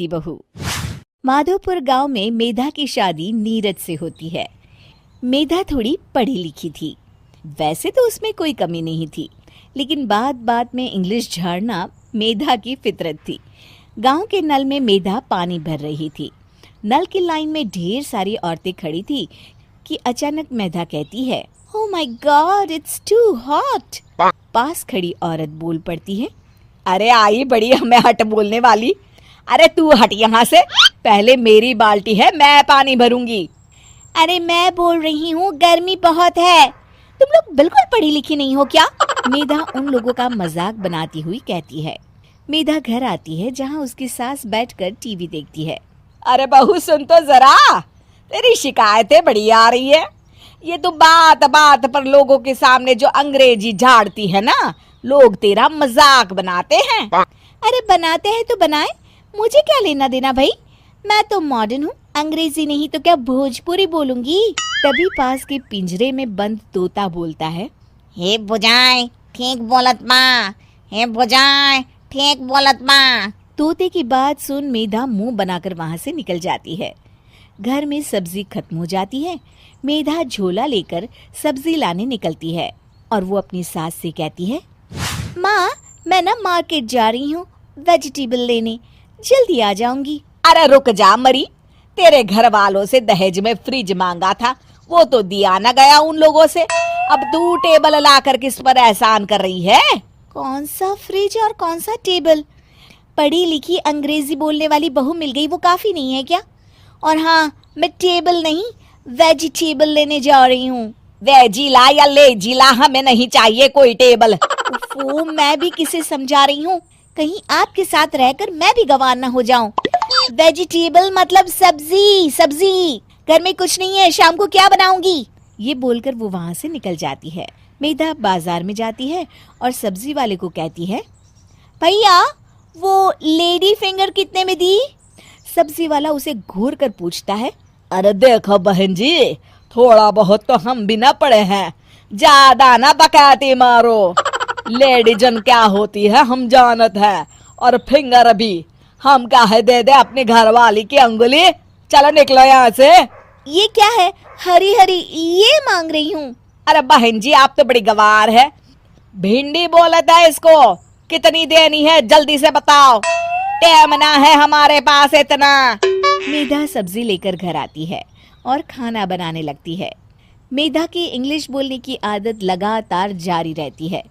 बिगड़ती बहू। माधोपुर गांव में मेधा की शादी नीरज से होती है। मेधा थोड़ी पढ़ी लिखी थी। वैसे तो उसमें कोई कमी नहीं थी, लेकिन बात बात में इंग्लिश झाड़ना मेधा की फितरत थी। गांव के नल में मेधा पानी भर रही थी। नल की लाइन में ढेर सारी औरतें खड़ी थी कि अचानक मेधा कहती है, oh my god, it's too hot. पास खड़ी औरत बोल पड़ती है, अरे आई बड़ी हमें हट बोलने वाली, अरे तू हट यहाँ से, पहले मेरी बाल्टी है, मैं पानी भरूंगी। अरे मैं बोल रही हूँ गर्मी बहुत है, तुम लोग बिल्कुल पढ़ी लिखी नहीं हो क्या? मेधा उन लोगों का मजाक बनाती हुई कहती है। मेधा घर आती है जहाँ उसकी सास बैठकर टीवी देखती है। अरे बहू सुन तो जरा, तेरी शिकायतें बड़ी आ रही है। ये तो बात बात पर लोगों के सामने जो अंग्रेजी झाड़ती है ना, लोग तेरा मजाक बनाते हैं। अरे बनाते हैं तो बनाए, मुझे क्या लेना देना भाई, मैं तो मॉडर्न हूँ, अंग्रेजी नहीं तो क्या भोजपुरी बोलूंगी। तभी पास के पिंजरे में बंद तोता बोलता है, हे बुझाए ठीक बोलत माँ, हे बुझाए ठीक बोलत माँ। तोते की बात सुन मेधा मुंह बनाकर वहाँ से निकल जाती है। घर में सब्जी खत्म हो जाती है। मेधा झोला लेकर सब्जी लाने निकलती है और वो अपनी सास से कहती है, माँ मैं ना मार्केट जा रही हूँ वेजिटेबल लेने, जल्दी आ जाऊंगी। अरे रुक जा मरी, तेरे घर वालों से दहेज में फ्रिज मांगा था, वो तो दिया न गया उन लोगों से, अब तू टेबल लाकर किस पर एहसान कर रही है? कौन सा फ्रिज और कौन सा टेबल? पढ़ी लिखी अंग्रेजी बोलने वाली बहू मिल गई वो काफी नहीं है क्या? और हाँ, मैं टेबल नहीं वेजिटेबल लेने जा रही हूँ। वेजिला या लेजिला, हमें नहीं चाहिए कोई टेबल। वो मैं भी किसे समझा रही हूँ, कहीं आपके साथ रहकर मैं भी गंवार न हो जाऊं। वेजिटेबल मतलब सब्जी, सब्जी। घर में कुछ नहीं है, शाम को क्या बनाऊंगी? ये बोलकर वो वहाँ से निकल जाती है। मेधा बाजार में जाती है और सब्जी वाले को कहती है, भैया वो लेडी फिंगर कितने में दी? सब्जी वाला उसे घूर कर पूछता है, अरे देखो बहन जी, थोड़ा बहुत तो हम भी ना पढ़े हैं, ज्यादा ना बकाती मारो। लेडीजन क्या होती है हम जानत है, और फिंगर अभी हम काहे दे दे अपनी घर वाली की अंगुली। चलो निकलो यहाँ से। ये क्या है, हरी हरी ये मांग रही हूँ। अरे बहन जी आप तो बड़ी गवार है, भिंडी बोलता है इसको, कितनी देनी है जल्दी से बताओ, टाइम ना है हमारे पास इतना। मेधा सब्जी लेकर घर आती है और खाना बनाने लगती है। मेधा की इंग्लिश बोलने की आदत लगातार जारी रहती है,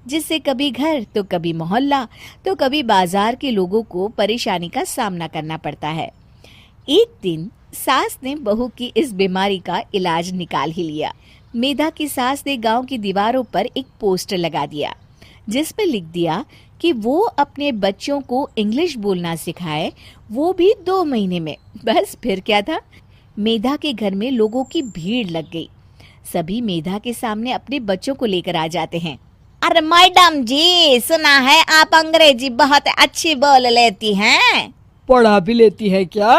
जिससे कभी घर तो कभी मोहल्ला तो कभी बाजार के लोगों को परेशानी का सामना करना पड़ता है। एक दिन सास ने बहू की इस बीमारी का इलाज निकाल ही लिया। मेधा की सास ने गांव की दीवारों पर एक पोस्टर लगा दिया, जिस पर लिख दिया कि वो अपने बच्चों को इंग्लिश बोलना सिखाए, वो भी 2 महीने में। बस फिर क्या था, मेधा के घर में लोगों की भीड़ लग गई। सभी मेधा के सामने अपने बच्चों को लेकर आ जाते हैं। अरे मैडम जी, सुना है आप अंग्रेजी बहुत अच्छी बोल लेती हैं। पढ़ा भी लेती है क्या?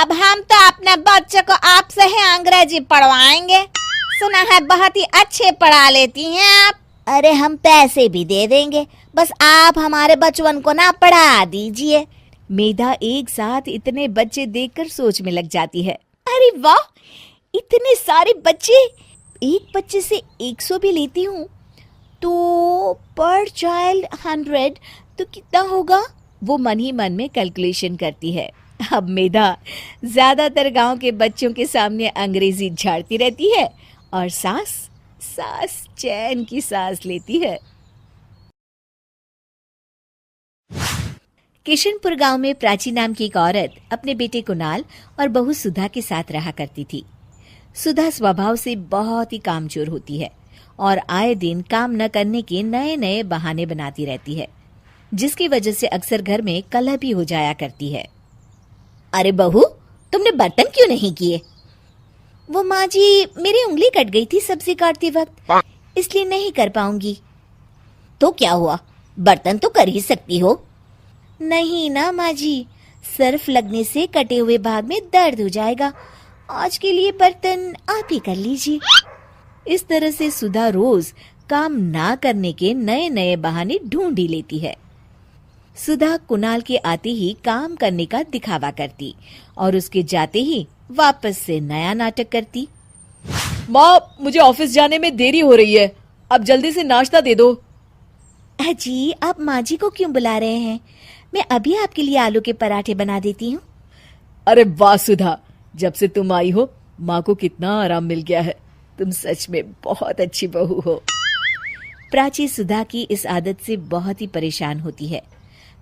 अब हम तो अपने बच्चों को आपसे ही अंग्रेजी पढ़वाएंगे, सुना है बहुत ही अच्छे पढ़ा लेती हैं आप। अरे हम पैसे भी दे देंगे, बस आप हमारे बचपन को ना पढ़ा दीजिए। मेधा एक साथ इतने बच्चे देखकर सोच में लग जाती है, अरे वाह इतने सारे बच्चे, एक बच्चे से 100 भी लेती हूँ तो पर चाइल्ड 100 तो कितना होगा? वो मन ही मन में कैलकुलेशन करती है। अब मेधा ज्यादातर गांव के बच्चों के सामने अंग्रेजी झाड़ती रहती है और सास चैन की सांस लेती है। किशनपुर गांव में प्राची नाम की एक औरत अपने बेटे कुणाल और बहू सुधा के साथ रहा करती थी। सुधा स्वभाव से बहुत ही कामचोर होती है और आए दिन काम न करने के नए नए बहाने बनाती रहती है, जिसकी वजह से अक्सर घर में कलह भी हो जाया करती है। अरे बहू, तुमने बर्तन क्यों नहीं किए? वो माँ जी, मेरी उंगली कट गई थी सब्जी काटते वक्त, इसलिए नहीं कर पाऊंगी। तो क्या हुआ, बर्तन तो कर ही सकती हो। नहीं ना माँ जी, सर्फ लगने से कटे हुए भाग में दर्द हो जाएगा, आज के लिए बर्तन आप ही कर लीजिए। इस तरह से सुधा रोज काम ना करने के नए नए बहाने ढूंढ ही लेती है। सुधा कुणाल के आते ही काम करने का दिखावा करती और उसके जाते ही वापस से नया नाटक करती। माँ, मुझे ऑफिस जाने में देरी हो रही है, अब जल्दी से नाश्ता दे दो। अजी, आप माँ जी को क्यों बुला रहे हैं? मैं अभी आपके लिए आलू के पराठे बना देती हूँ। अरे वाह सुधा, जब से तुम आई हो माँ को कितना आराम मिल गया है। तुम सच में बहुत अच्छी बहू हो। प्राची सुधा की इस आदत से बहुत ही परेशान होती है,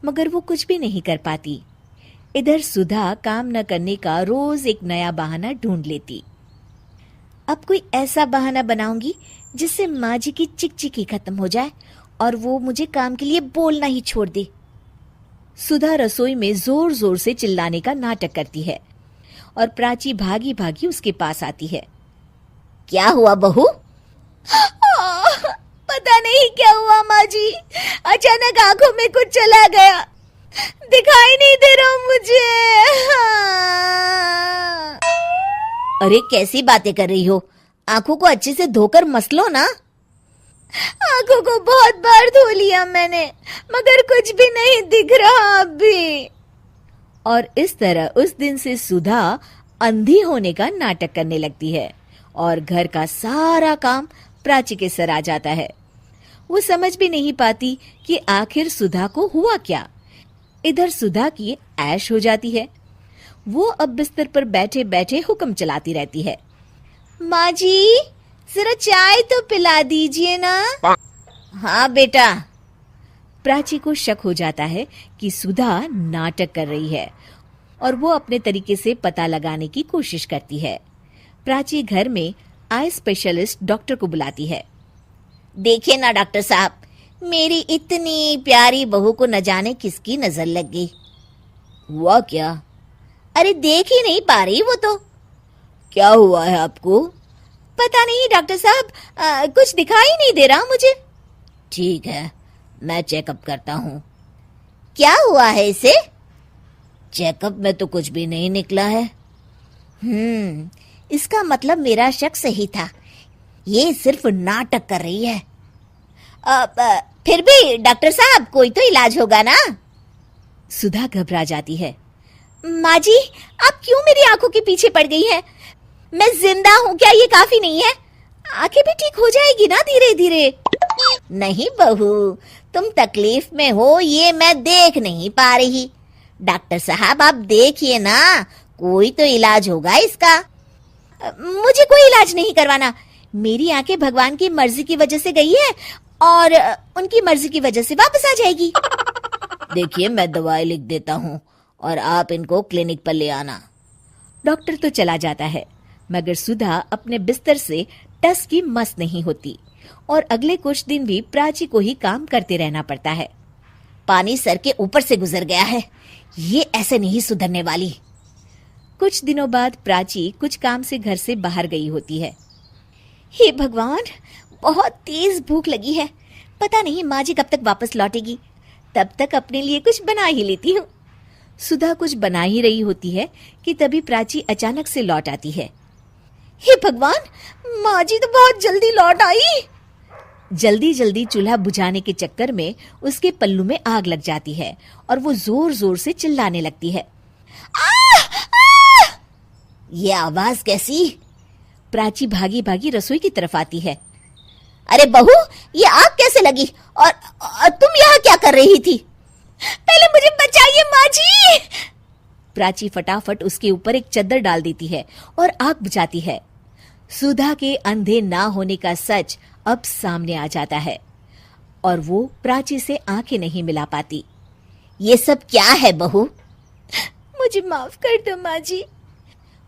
मगर वो कुछ भी नहीं कर पाती। इधर सुधा काम न करने का रोज एक नया बहाना ढूंढ लेती। अब कोई ऐसा बहाना बनाऊंगी जिससे माँ जी की चिकचिकी खत्म हो जाए और वो मुझे काम के लिए बोलना ही छोड़ दे। सुधा रसोई में जोर जोर से चिल्लाने का नाटक करती है और प्राची भागी भागी उसके पास आती है। क्या हुआ बहू? पता नहीं क्या हुआ माँ जी, अचानक आंखों में कुछ चला गया, दिखाई नहीं दे रहा मुझे। अरे कैसी बातें कर रही हो? आंखों को अच्छे से धोकर मसलो ना। आंखों को बहुत बार धो लिया मैंने, मगर कुछ भी नहीं दिख रहा अभी। और इस तरह उस दिन से सुधा अंधी होने का नाटक करने लगती है और घर का सारा काम प्राची के सर आ जाता है। वो समझ भी नहीं पाती कि आखिर सुधा को हुआ क्या। इधर सुधा की ऐश हो जाती है। वो अब बिस्तर पर बैठे बैठे हुक्म चलाती रहती है। माँ जी, जरा चाय तो पिला दीजिए ना। हाँ बेटा। प्राची को शक हो जाता है कि सुधा नाटक कर रही है और वो अपने तरीके से पता लगाने की कोशिश करती है। प्राची घर में आई स्पेशलिस्ट डॉक्टर को बुलाती है। देखिए ना डॉक्टर साहब, मेरी इतनी प्यारी बहू को न जाने किसकी नजर लग गई। हुआ क्या? अरे देख ही नहीं पा रही वो तो। क्या हुआ है आपको? पता नहीं डॉक्टर साहब, कुछ दिखाई नहीं दे रहा मुझे। ठीक है, मैं चेकअप करता हूँ। क्या हुआ है इसे? चेकअप में तो कुछ भी नहीं निकला है। इसका मतलब मेरा शक सही था, ये सिर्फ नाटक कर रही है। फिर भी डॉक्टर साहब, कोई तो इलाज होगा ना। सुधा घबरा जाती है। माँ जी, आप क्यों मेरी आंखों के पीछे पड़ गई हैं? मैं जिंदा हूँ, क्या ये काफी नहीं है? आंखें भी ठीक हो जाएगी ना धीरे धीरे। नहीं बहू, तुम तकलीफ में हो ये मैं देख नहीं पा रही। डॉक्टर साहब आप देखिए ना, कोई तो इलाज होगा इसका। मुझे कोई इलाज नहीं करवाना। मेरी आंखें भगवान की मर्जी की वजह से गई है और उनकी मर्जी की वजह से वापस आ जाएगी। देखिए, मैं दवाई लिख देता हूँ और आप इनको क्लिनिक पर ले आना। डॉक्टर तो चला जाता है, मगर सुधा अपने बिस्तर से टस की मस नहीं होती और अगले कुछ दिन भी प्राची को ही काम करते रहना पड़ता है। पानी सर के ऊपर से गुजर गया है, ये ऐसे नहीं सुधरने वाली। कुछ दिनों बाद प्राची कुछ काम से घर से बाहर गई होती है। हे भगवान, बहुत तेज भूख लगी है, पता नहीं माँ जी कब तक वापस लौटेगी। तब तक अपने लिए कुछ बना ही लेती हूँ। सुधा कुछ बना ही रही होती है कि तभी प्राची अचानक से लौट आती है। हे भगवान, माँ जी तो बहुत जल्दी लौट आई। जल्दी जल्दी चूल्हा बुझाने के चक्कर में उसके पल्लू में आग लग जाती है और वो जोर जोर से चिल्लाने लगती है। ये आवाज कैसी? प्राची भागी भागी रसोई की तरफ आती है। अरे बहू, ये आग कैसे लगी और तुम यहाँ क्या कर रही थी? पहले मुझे बचाइए माँ जी। प्राची फटाफट उसके ऊपर एक चद्दर डाल देती है और आग बुझाती है। सुधा के अंधे ना होने का सच अब सामने आ जाता है और वो प्राची से आंखें नहीं मिला पाती। ये सब क्या है बहू? मुझे माफ कर दो माँ जी।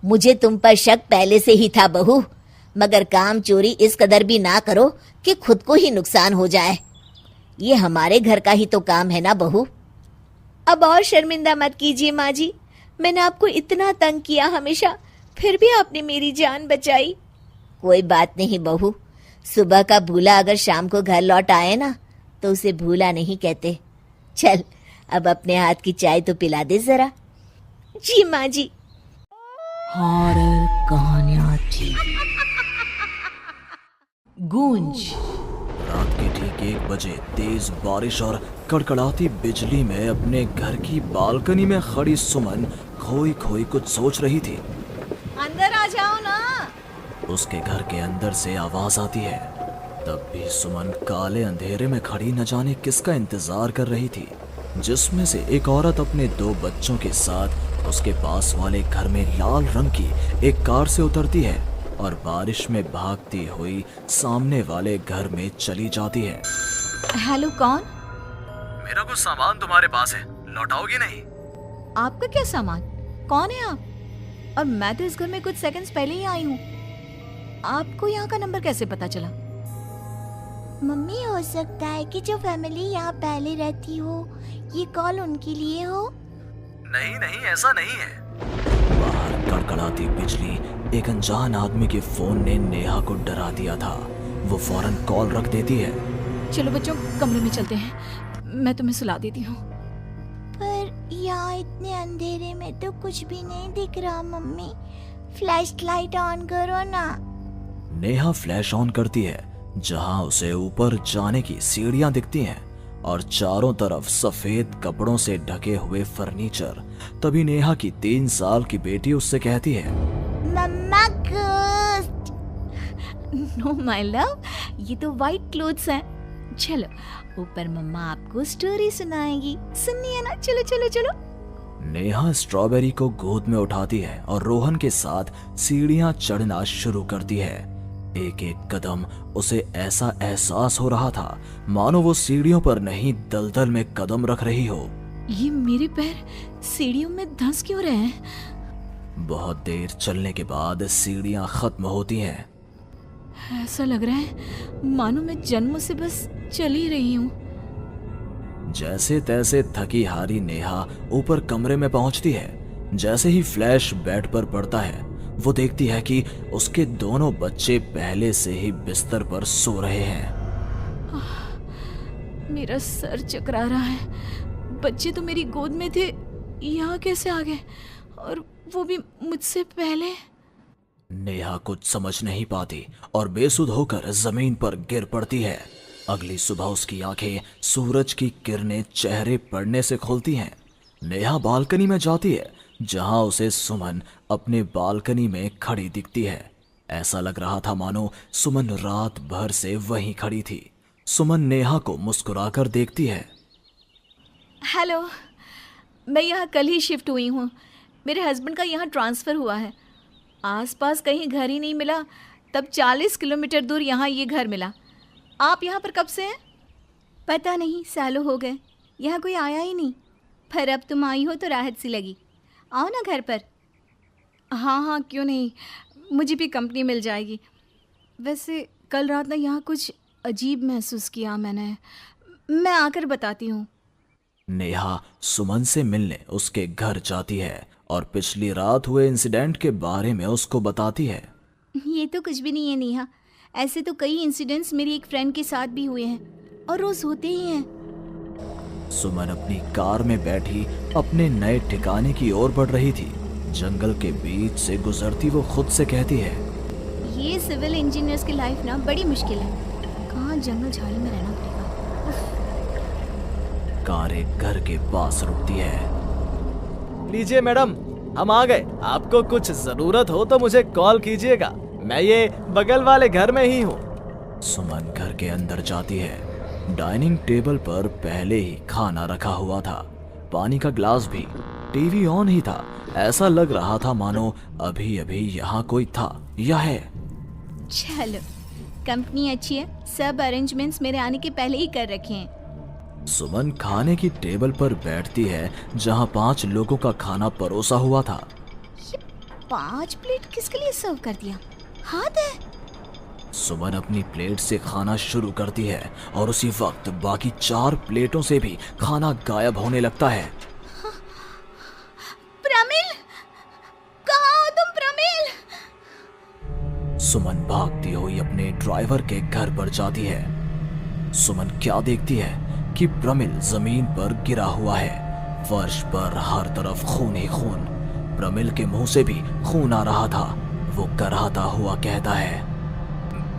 मुझे तुम पर शक पहले से ही था बहू, मगर काम चोरी इस कदर भी ना करो कि खुद को ही नुकसान हो जाए। ये हमारे घर का ही तो काम है ना बहू। अब और शर्मिंदा मत कीजिए माँ जी, मैंने आपको इतना तंग किया हमेशा, फिर भी आपने मेरी जान बचाई। कोई बात नहीं बहू, सुबह का भूला अगर शाम को घर लौट आए ना तो उसे भूला नहीं कहते। चल अब अपने हाथ की चाय तो पिला दे जरा। जी माँ जी। हॉरर कहानियां थी। गूंज रात के ठीक 1 बजे तेज बारिश और कड़कड़ाती बिजली में अपने घर की बालकनी में खड़ी सुमन खोई खोई कुछ सोच रही थी। अंदर आ जाओ ना। उसके घर के अंदर से आवाज आती है। तब भी सुमन काले अंधेरे में खड़ी न जाने किसका इंतजार कर रही थी, जिसमें से एक औरत अपने 2 बच्चों के साथ उसके पास वाले घर में लाल रंग की एक कार से उतरती है और बारिश में भागती हुई सामने वाले घर में चली जाती है। हेलो, कौन? मेरा कुछ सामान तुम्हारे पास है, लौटाओगी नहीं? आपका क्या सामान? कौन है आप? और मैं तो इस घर में कुछ सेकंड्स पहले ही आई हूँ। आपको यहाँ का नंबर कैसे पता चला? मम्मी, हो सकता है कि जो फैमिली यहाँ पहले रहती हो, ये कॉल उनके लिए हो। नहीं नहीं, ऐसा नहीं है। बाहर कड़कड़ाती बिजली एक अनजान आदमी के फोन ने नेहा को डरा दिया था। वो फौरन कॉल रख देती है। चलो बच्चों, कमरे में चलते हैं, मैं तुम्हें सुला देती हूँ। पर यहाँ इतने अंधेरे में तो कुछ भी नहीं दिख रहा मम्मी। फ्लैश लाइट ऑन करो ना। नेहा फ्लैश ऑन करती है, जहां उसे ऊपर जाने की सीढ़ियां दिखती हैं और चारों तरफ सफेद कपड़ों से ढके हुए फर्नीचर। तभी नेहा की 3 साल की बेटी उससे कहती है, मम्मा घोस्ट। नो माय लव, ये तो वाइट क्लोथ्स हैं। चलो ऊपर, मम्मा आपको स्टोरी सुनाएगी, सुननी है ना? चलो चलो चलो। नेहा स्ट्रॉबेरी को गोद में उठाती है और रोहन के साथ सीढ़ियां चढ़ना शुरू करती है। एक एक कदम उसे ऐसा एहसास हो रहा था मानो वो सीढ़ियों पर नहीं दलदल में कदम रख रही हो। ये मेरे पैर सीढ़ियों में धंस क्यों रहे हैं? बहुत देर चलने के बाद सीढ़ियां खत्म होती हैं। ऐसा लग रहा है मानो मैं जन्म से बस चल ही रही हूँ। जैसे तैसे थकी हारी नेहा ऊपर कमरे में पहुंचती है। जैसे ही फ्लैश बेड पर पड़ता है, वो देखती है कि उसके दोनों बच्चे पहले से ही बिस्तर पर सो रहे हैं। मेरा सर चकरा रहा है। बच्चे तो मेरी गोद में थे, यहाँ कैसे आ गए? और वो भी मुझसे पहले। नेहा कुछ समझ नहीं पाती और बेसुध होकर जमीन पर गिर पड़ती है। अगली सुबह उसकी आंखें सूरज की किरणें चेहरे पड़ने से खुलती हैं। नेहा बालकनी में जाती है, जहां उसे सुमन अपने बालकनी में खड़ी दिखती है। ऐसा लग रहा था मानो सुमन रात भर से वहीं खड़ी थी। सुमन नेहा को मुस्कुराकर देखती है। हेलो, मैं यहाँ कल ही शिफ्ट हुई हूँ। मेरे हस्बैंड का यहाँ ट्रांसफ़र हुआ है। आसपास कहीं घर ही नहीं मिला, तब 40 किलोमीटर दूर यहाँ ये घर मिला। आप यहाँ पर कब से हैं? पता नहीं, सालों हो गए, यहाँ कोई आया ही नहीं। पर अब तुम आई हो तो राहत सी लगी। आओ ना घर पर। हाँ हाँ, क्यों नहीं, मुझे भी कंपनी मिल जाएगी। वैसे कल रात ना यहाँ कुछ अजीब महसूस किया मैंने। मैं आकर बताती हूँ। नेहा सुमन से मिलने उसके घर जाती है और पिछली रात हुए इंसिडेंट के बारे में उसको बताती है। ये तो कुछ भी नहीं है नेहा। ऐसे तो कई इंसिडेंट्स मेरी एक फ्रेंड के साथ भी हुए हैं और रोज होते ही हैं। सुमन अपनी कार में बैठी अपने नए ठिकाने की ओर बढ़ रही थी। जंगल के बीच से गुजरती वो खुद से कहती है, ये सिविल इंजीनियर्स की लाइफ ना बड़ी मुश्किल है। कहाँ जंगल झाड़ी में रहना पड़ेगा। कार एक घर के पास रुकती है। लीजिए मैडम, हम आ गए। आपको कुछ जरूरत हो तो मुझे कॉल कीजिएगा। मैं ये बगल वाले घर में ही हूँ। सुमन घर के अंदर जाती है। डाइनिंग टेबल पर पहले ही खाना रखा हुआ था, पानी का ग्लास भी, टीवी ऑन ही था। ऐसा लग रहा था मानो अभी अभी यहाँ कोई था या है। चलो, कंपनी अच्छी है, सब अरेंजमेंट्स मेरे आने के पहले ही कर रखे हैं। सुमन खाने की टेबल पर बैठती है, जहाँ 5 लोगों का खाना परोसा हुआ था। ये 5 प्लेट किसके लिए सर्व कर दिया? हाथ है। सुमन अपनी प्लेट से खाना शुरू करती है और उसी वक्त बाकी 4 प्लेटों से भी खाना गायब होने लगता है। प्रमिल, कहाँ हो तुम प्रमिल? सुमन भागती हुई अपने ड्राइवर के घर पर जाती है। सुमन क्या देखती है कि प्रमिल जमीन पर गिरा हुआ है। फर्श पर हर तरफ खून ही खून। प्रमिल के मुंह से भी खून आ रहा था। वो कराहता हुआ कहता है,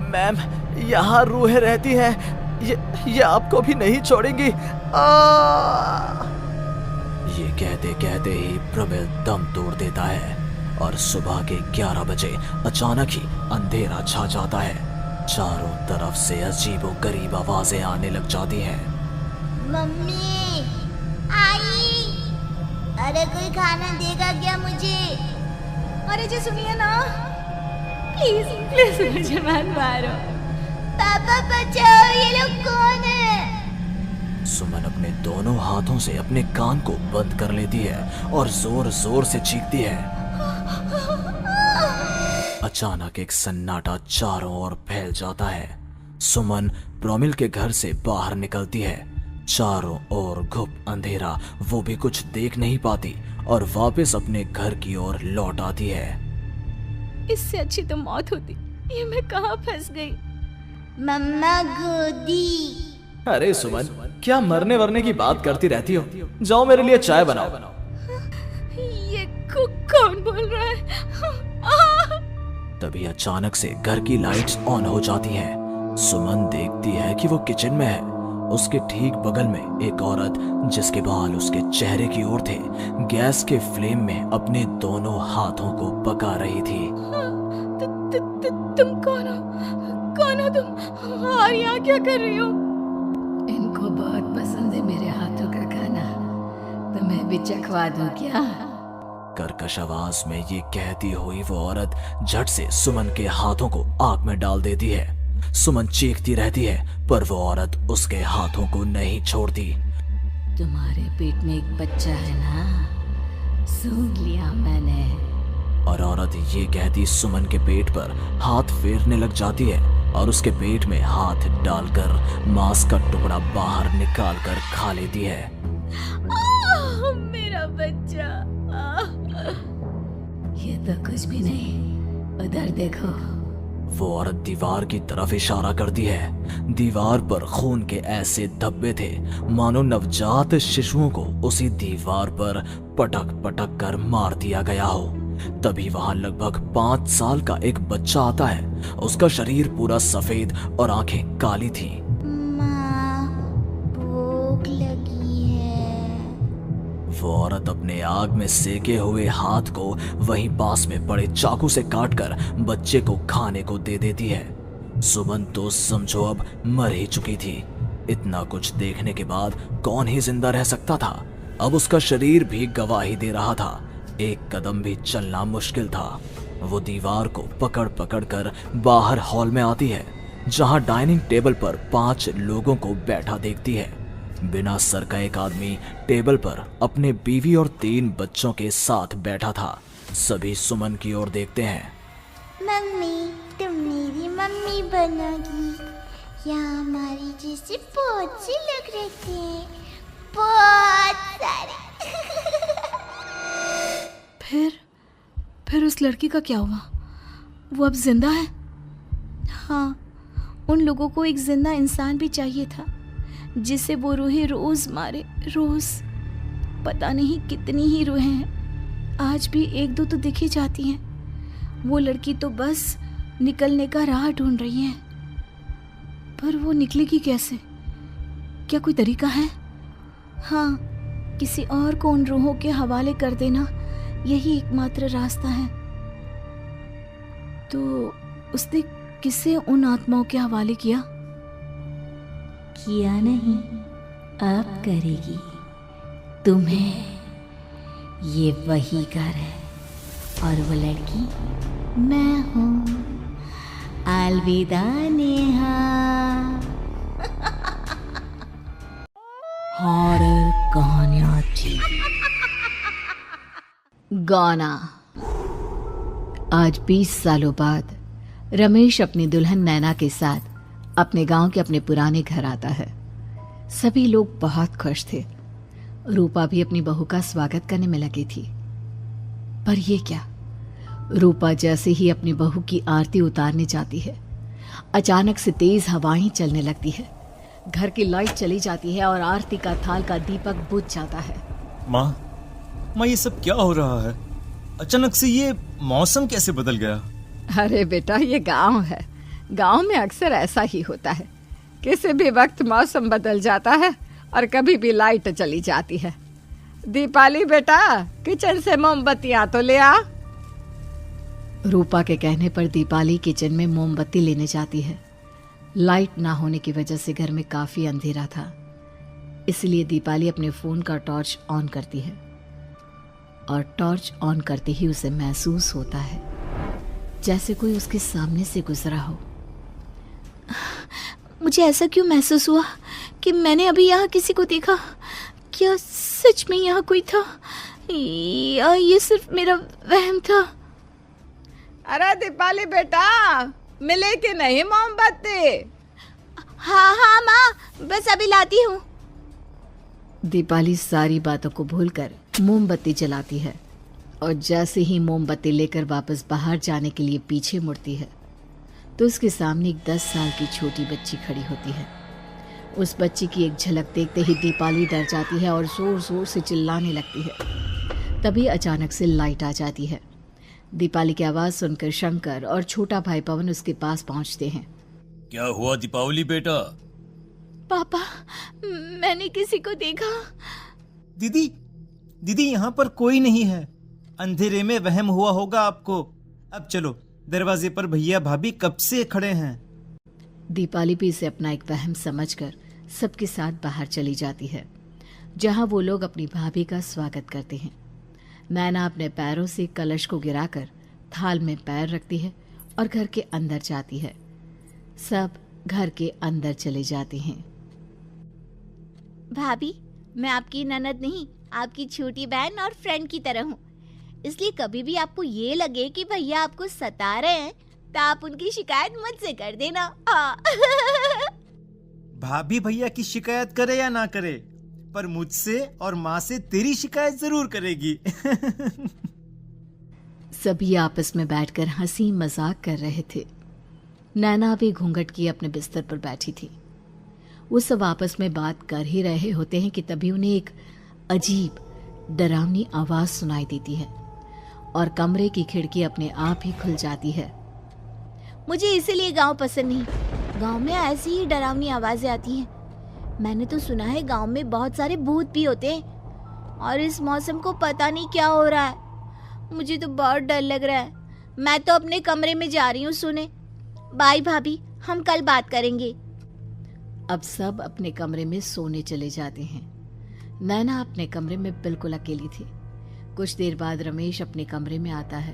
मैम, यहाँ रूहें रहती हैं, ये आपको भी नहीं छोड़ेंगी। ये कहते कहते ही प्रमिल दम तोड़ देता है और सुबह के 11 बजे अचानक ही अंधेरा छा जाता है। चारों तरफ से अजीबोगरीब आवाजें आने लग जाती हैं। मम्मी, आई, अरे कोई खाना देगा क्या मुझे? अरे जी सुनिए ना, प्लीज प्लीज मुझे मत मारो। पापा बचाओ, ये लोग कौन है? सुमन अपने दोनों हाथों से अपने कान को बंद कर लेती है और जोर जोर से चीखती है। अचानक एक सन्नाटा चारों ओर फैल जाता है। सुमन प्रमिल के घर से बाहर निकलती है। चारों ओर घुप अंधेरा, वो भी कुछ देख नहीं पाती और वापस अपने घर की ओर लौट आती है। इससे अच्छी तो मौत होती। ये मैं कहाँ फंस गई? मम्मा गोदी। अरे सुमन, क्या मरने वरने की बात करती रहती हो? जाओ मेरे लिए चाय बनाओ। ये कौन बोल रहा है? तभी अचानक से घर की लाइट्स ऑन हो जाती हैं। सुमन देखती है कि वो किचन में है। उसके ठीक बगल में एक औरत, जिसके बाल उसके चेहरे की ओर थे, गैस के फ्लेम में अपने दोनों हाथों को पका रही थी। तुम कौन हो? कौन हो तुम? और यहाँ क्या कर रही हो? इनको बहुत पसंद है मेरे हाथों का खाना, तो मैं भी चखवा दूं क्या? कर्कश आवाज में ये कहती हुई वो औरत झट से सुमन के हाथों को आग में डाल देती है। सुमन चीखती रहती है, पर वो औरत उसके हाथों को नहीं छोड़ती। तुम्हारे पेट में एक बच्चा है ना, सुन लिया मैंने। और औरत ये कहती सुमन के पेट पर हाथ फेरने लग जाती है और उसके पेट में हाथ डालकर मांस का टुकड़ा बाहर निकाल कर खा लेती है। मेरा बच्चा। ये तो कुछ भी नहीं, उधर देखो। वो औरत दीवार की तरफ इशारा करती है। दीवार पर खून के ऐसे धब्बे थे मानो नवजात शिशुओं को उसी दीवार पर पटक पटक कर मार दिया गया हो। तभी वहां लगभग 5 साल का एक बच्चा आता है। उसका शरीर पूरा सफेद और आंखें काली थी। माँ, भूख लगी है। वो औरत अपने आग में सेके हुए हाथ को वहीं पास में पड़े चाकू से काटकर बच्चे को खाने को दे देती है। सुमन तो समझो अब मर ही चुकी थी। इतना कुछ देखने के बाद कौन ही जिंदा रह सकता था। अब उसका शरीर भी गवाही दे रहा था। एक कदम भी चलना मुश्किल था। वो दीवार को पकड़ पकड़ कर बाहर हॉल में आती है, जहां डाइनिंग टेबल पर 5 लोगों को बैठा देखती है। बिना सर का एक आदमी टेबल पर अपने बीवी और 3 बच्चों के साथ बैठा था। सभी सुमन की ओर देखते हैं। मम्मी, तुम मेरी मम्मी बनोगी। यहाँ हमारी जैसे बहुत से लोग रहते हैं, बहुत सारे। फिर उस लड़की का क्या हुआ? वो अब जिंदा है? हाँ, उन लोगों को एक जिंदा इंसान भी चाहिए था, जिसे वो रूहें रोज मारे, रोज। पता नहीं कितनी ही रूहें हैं। आज भी 1-2 तो दिखी जाती हैं। वो लड़की तो बस निकलने का राह ढूंढ रही है, पर वो निकलेगी कैसे? क्या कोई तरीका है? हाँ, किसी और को उन रूहों के हवाले कर देना, यही एकमात्र रास्ता है। तो उसने किसे उन आत्माओं के हवाले किया? किया नहीं, अब करेगी। तुम्हें ये वही घर है और वो लड़की मैं हूँ। अलविदा नेहा। हॉरर कहानियाँ थी। गाना। आज 20 सालों बाद रमेश अपनी दुल्हन नैना के साथ अपने गांव के अपने पुराने घर आता है। सभी लोग बहुत खुश थे। रूपा भी अपनी बहू का स्वागत करने में लगी थी। पर ये क्या, रूपा जैसे ही अपनी बहू की आरती उतारने जाती है, अचानक से तेज हवाएं चलने लगती है। घर की लाइट चली जाती है और आरती का थाल का दीपक बुझ जाता है। माँ, ये सब क्या हो रहा है? अचानक से ये मौसम कैसे बदल गया? अरे बेटा, ये गांव है। गांव में अक्सर ऐसा ही होता है। किसी भी वक्त मौसम बदल जाता है और कभी भी लाइट चली जाती है। दीपाली बेटा, किचन से मोमबत्तियां तो ले आ। रूपा के कहने पर दीपाली किचन में मोमबत्ती लेने जाती है। लाइट ना होने की वजह से घर में काफी अंधेरा था, इसलिए दीपाली अपने फोन का टॉर्च ऑन करती है और टॉर्च ऑन करते ही उसे महसूस होता है जैसे कोई उसके सामने से गुजरा हो। मुझे ऐसा क्यों महसूस हुआ कि मैंने अभी यहाँ किसी को देखा? क्या सच में यहाँ कोई था या ये सिर्फ मेरा वहम था? अरे दीपाली बेटा, मिले कि नहीं मोमबत्ती? हाँ हाँ माँ, बस अभी लाती हूँ। दीपाली सारी बातों को भूलकर मोमबत्ती जलाती है और जैसे ही मोमबत्ती लेकर वापस बाहर जाने के लिए पीछे मुड़ती है तो उसके सामने एक 10 साल की छोटी बच्ची खड़ी होती है। उस बच्ची की एक झलक देखते ही दीपाली डर जाती है और जोर जोर से चिल्लाने लगती है। तभी अचानक से लाइट आ जाती है। दीपाली की आवाज सुनकर शंकर और छोटा भाई पवन उसके पास पहुंचते हैं। क्या हुआ दीपावली बेटा? पापा, मैंने किसी को देखा। दीदी यहाँ पर कोई नहीं है। अंधेरे में वहम हुआ होगा आपको। अब चलो, दरवाजे पर भैया भाभी कब से खड़े हैं। दीपाली भी इसे अपना एक वहम समझकर सबके साथ बाहर चली जाती है, जहां वो लोग अपनी भाभी का स्वागत करते हैं। नैना अपने पैरों से कलश को गिराकर थाल में पैर रखती है और घर के अंदर जाती है। सब घर के अंदर चले जाते हैं। भाभी, मैं आपकी ननद नहीं, आपकी छोटी बहन और फ्रेंड की तरह हूँ। इसलिए कभी भी आपको ये लगे कि भैया आपको सता रहे हैं तो आप उनकी शिकायत मुझसे कर देना। भाभी भैया की शिकायत करे या ना करे, पर मुझसे और माँ से तेरी शिकायत जरूर करेगी। सभी आपस में बैठकर हंसी मजाक कर रहे थे। नैना भी घूंघट किए अपने बिस्तर पर बैठी थी। वो सब आपस में बात कर ही रहे होते हैं कि तभी उन्हें एक अजीब डरावनी आवाज सुनाई देती है और कमरे की खिड़की अपने आप ही खुल जाती है। मुझे इसीलिए गांव पसंद नहीं। गांव में ऐसी ही डरावनी आवाजें आती हैं। मैंने तो सुना है गांव में बहुत सारे भूत भी होते हैं और इस मौसम को पता नहीं क्या हो रहा है। मुझे तो बहुत डर लग रहा है। मैं तो अपने कमरे में जा रही हूँ सोने। बाय भाभी, हम कल बात करेंगे। अब सब अपने कमरे में सोने चले जाते हैं। नैना अपने कमरे में बिल्कुल अकेली थी। कुछ देर बाद रमेश अपने कमरे में आता है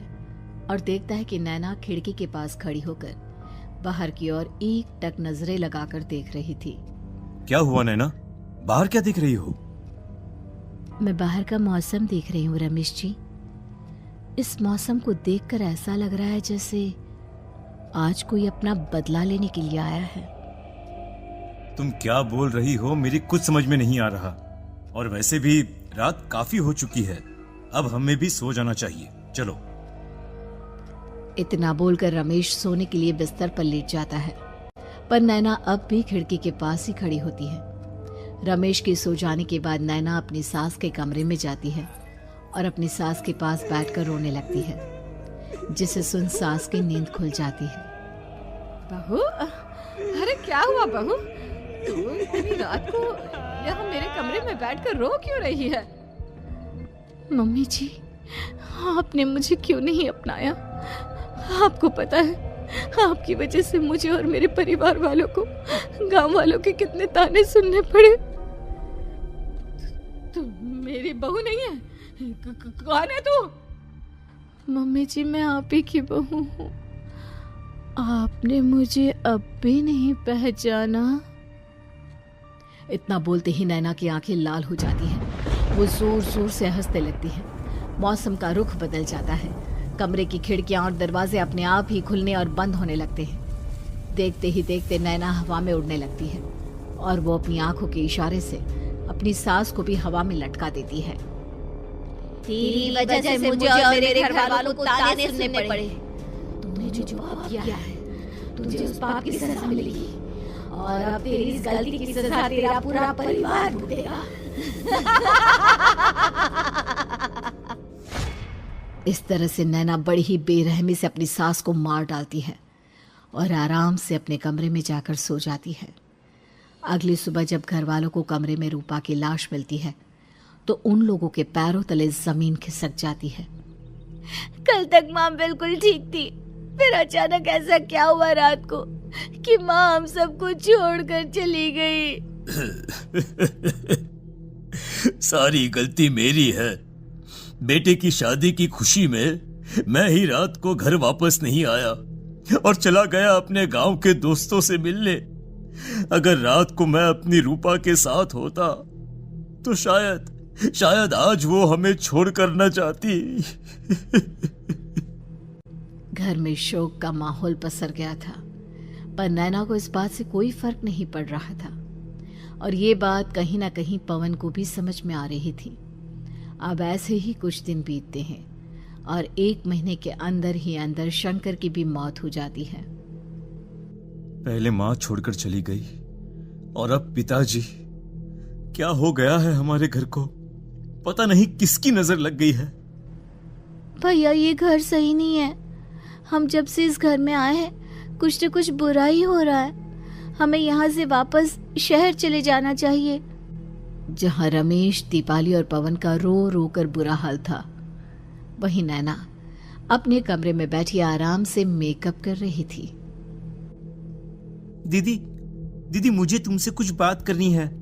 और देखता है कि नैना खिड़की के पास खड़ी होकर बाहर की ओर एक टक नजरें लगाकर देख रही थी। क्या हुआ नैना, बाहर क्या देख रही हो? मैं बाहर का मौसम देख रही हूँ रमेश जी। इस मौसम को देखकर ऐसा लग रहा है जैसे आज कोई अपना बदला लेने के लिए आया है। तुम क्या बोल रही हो, मेरी कुछ समझ में नहीं आ रहा। और वैसे भी रात काफी हो चुकी है, अब हमें भी सो जाना चाहिए। चलो। इतना बोलकर रमेश सोने के लिए बिस्तर पर लेट जाता है, पर नैना अब भी खिड़की के पास ही खड़ी होती है। रमेश के सो जाने के बाद नैना अपनी सास के कमरे में जाती है और अपनी सास के पास बैठकर रोने लगती है, जिसे सुन सास की नींद खुल जाती है। बहू, अरे क्या हुआ बहू? तू इतनी रात को यहाँ मेरे कमरे में बैठकर रो क्यों रही है? मम्मी जी, आपने मुझे क्यों नहीं अपनाया? आपको पता है, आपकी वजह से मुझे और मेरे परिवार वालों को गांव वालों के कितने ताने सुनने पड़े। तू मेरी बहू नहीं है? कौन है तू? मम्मी जी, मैं आप ही की बहू हूँ। आपने मुझे अब भी नहीं पहचाना? इतना बोलते ही नैना की आंखें लाल हो जाती हैं। वो जोर जोर से हंसने लगती है। मौसम का रुख बदल जाता है। कमरे की खिड़कियां और दरवाजे अपने आप ही खुलने और बंद होने लगते हैं। देखते ही देखते नैना हवा में उड़ने लगती है और वो अपनी आंखों के इशारे से अपनी सास को भी हवा में लटका देती है। तेरी वजह से मुझे और मेरे घर वालों को ताने सुनने पड़े। तूने जो पाप किया है, तुझे उस पाप की सजा मिलेगी और अब तेरी इस गलती की सजा तेरा पूरा परिवार भुगतेगा। इस तरह से नैना बड़ी ही बेरहमी से अपनी सास को मार डालती है और आराम से अपने कमरे में जाकर सो जाती है। अगली सुबह जब घर वालों को कमरे में रूपा की लाश मिलती है तो उन लोगों के पैरों तले जमीन खिसक जाती है। कल तक माँ बिल्कुल ठीक थी, फिर अचानक ऐसा क्या हुआ रात को कि माँ हम सबको छोड़कर चली गई। सारी गलती मेरी है। बेटे की शादी की खुशी में मैं ही रात को घर वापस नहीं आया और चला गया अपने गांव के दोस्तों से मिलने। अगर रात को मैं अपनी रूपा के साथ होता तो शायद आज वो हमें छोड़कर न जाती। घर में शोक का माहौल पसर गया था, पर नैना को इस बात से कोई फर्क नहीं पड़ रहा था और ये बात कहीं ना कहीं पवन को भी समझ में आ रही थी। अब ऐसे ही कुछ दिन बीतते हैं और 1 महीने के अंदर ही अंदर शंकर की भी मौत हो जाती है। पहले माँ छोड़कर चली गई और अब पिताजी। क्या हो गया है हमारे घर को? पता नहीं किसकी नजर लग गई है। भैया ये घर सही नहीं है। हम जब से इस घर में आए हैं कुछ न कुछ बुरा ही हो रहा है। हमें यहाँ से वापस शहर चले जाना चाहिए। जहां रमेश, दीपाली और पवन का रो रो कर बुरा हाल था, वहीं नैना अपने कमरे में बैठी आराम से मेकअप कर रही थी। दीदी मुझे तुमसे कुछ बात करनी है।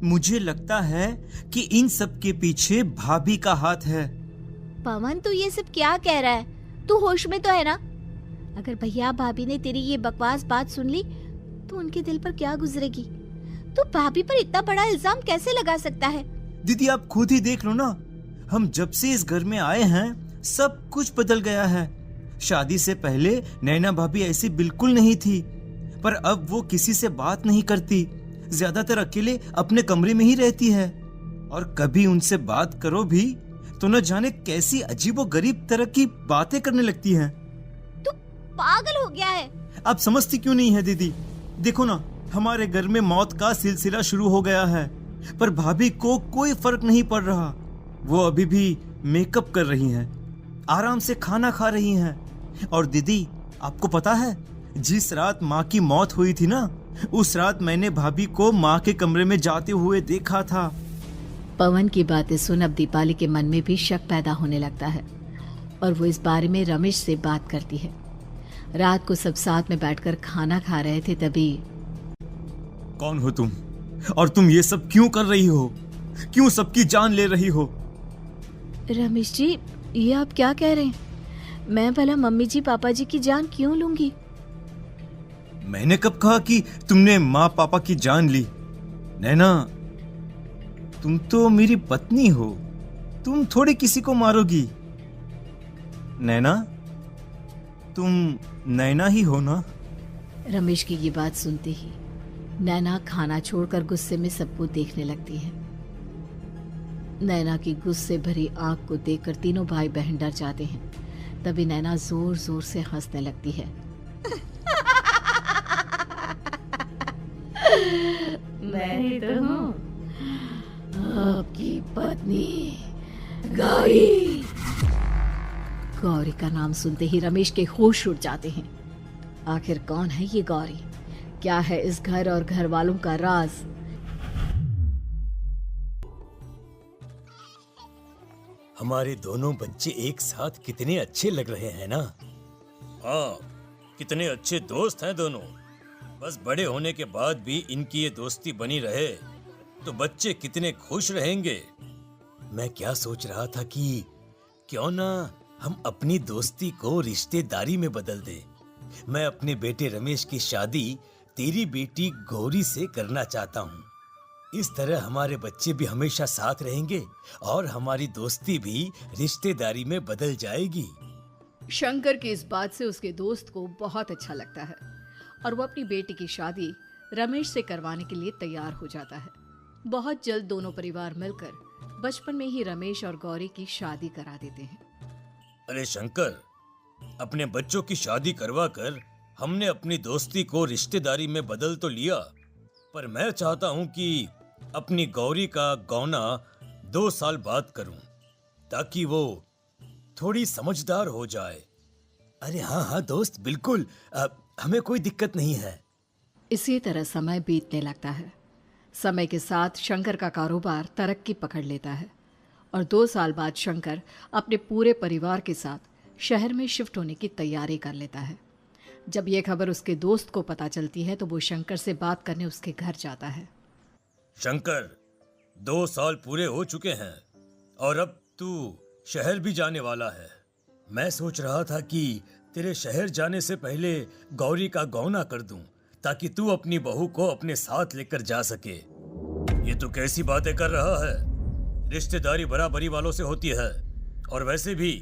मुझे लगता है कि इन सब के पीछे भाभी का हाथ है। पवन तू ये सब क्या कह रहा है? तू होश में तो है ना? अगर भैया भाभी ने तेरी ये बकवास बात सुन ली तो उनके दिल पर क्या गुजरेगी? तू भाभी पर इतना बड़ा इल्जाम कैसे लगा सकता है? दीदी आप खुद ही देख लो ना, हम जब से इस घर में आए हैं सब कुछ बदल गया है। शादी से पहले नैना भाभी ऐसी बिल्कुल नहीं थी, पर अब वो किसी से बात नहीं करती, ज्यादातर अकेले अपने कमरे में ही रहती है और कभी उनसे बात करो भी तो न जाने कैसी अजीबोगरीब तरह की बातें करने लगती हैं। तू पागल हो गया है? आप समझती क्यों नहीं है दीदी? देखो ना, हमारे घर में मौत का सिलसिला शुरू हो गया है, पर भाभी को कोई फर्क नहीं पड़ रहा। वो अभी भी मेकअप कर रही हैं, आराम से खाना खा रही हैं। और दीदी आपको पता है, जिस रात माँ की मौत हुई थी ना, उस रात मैंने भाभी को माँ के कमरे में जाते हुए देखा था। पवन की बातें सुन अब दीपाली के मन में भी शक पैदा होने लगता है और वो इस बारे में रमेश से बात करती है। रात को सब साथ में बैठकर खाना खा रहे थे, तभी कौन हो तुम और तुम ये सब क्यों कर रही हो? क्यों सबकी जान ले रही हो? रमेश जी ये आप क्या कह रहे हैं? मैं भला मम्मी जी पापा जी की जान क्यों लूंगी? मैंने कब कहा कि तुमने माँ पापा की जान ली? नैना तुम तो मेरी पत्नी हो, तुम थोड़ी किसी को मारोगी। नैना तुम नैना ही हो ना? रमेश की ये बात सुनते ही नैना खाना छोड़कर गुस्से में सबको देखने लगती है। नैना की गुस्से भरी आंख को देखकर तीनों भाई बहन डर जाते हैं। तभी नैना जोर जोर से हंसने लगती है। मैं तो हूँ आपकी पत्नी गौरी। गौरी का नाम सुनते ही रमेश के होश उड़ जाते हैं। आखिर कौन है ये गौरी? क्या है इस घर और घर वालों का राज? हमारे दोनों बच्चे एक साथ कितने अच्छे लग रहे हैं ना। हाँ, कितने अच्छे दोस्त हैं दोनों। बस बड़े होने के बाद भी इनकी ये दोस्ती बनी रहे तो बच्चे कितने खुश रहेंगे। मैं क्या सोच रहा था कि क्यों ना हम अपनी दोस्ती को रिश्तेदारी में बदल दें। मैं अपने बेटे रमेश की शादी तेरी बेटी गौरी से करना चाहता हूँ। इस तरह हमारे बच्चे भी हमेशा साथ रहेंगे और हमारी दोस्ती भी रिश्तेदारी में बदल जाएगी। शंकर की इस बात से उसके दोस्त को बहुत अच्छा लगता है और वो अपनी बेटी की शादी रमेश से करवाने के लिए तैयार हो जाता है। बहुत जल्द दोनों परिवार मिलकर बचपन में ही रमेश और गौरी की शादी करा देते हैं। अरे शंकर, अपने बच्चों की शादी करवा कर हमने अपनी दोस्ती को रिश्तेदारी में बदल तो लिया, पर मैं चाहता हूँ कि अपनी गौरी का गौना 2 साल बाद करूँ ताकि वो थोड़ी समझदार हो जाए। अरे हाँ हाँ दोस्त, बिल्कुल, हमें कोई दिक्कत नहीं है। इसी तरह समय बीतने लगता है समय के साथ शंकर का कारोबार तरक्की पकड़ लेता है और 2 साल बाद शंकर अपने पूरे परिवार के साथ शहर में शिफ्ट होने की तैयारी कर लेता है। जब यह खबर उसके दोस्त को पता चलती है तो वो शंकर से बात करने उसके घर जाता है। शंकर, 2 साल पूरे हो चुके हैं और अब तू शहर भी जाने वाला है। मैं सोच रहा था कि तेरे शहर जाने से पहले गौरी का गौना कर दूं, ताकि तू अपनी बहू को अपने साथ लेकर जा सके। ये तू कैसी बातें कर रहा है? रिश्तेदारी बराबरी वालों से होती है, और वैसे भी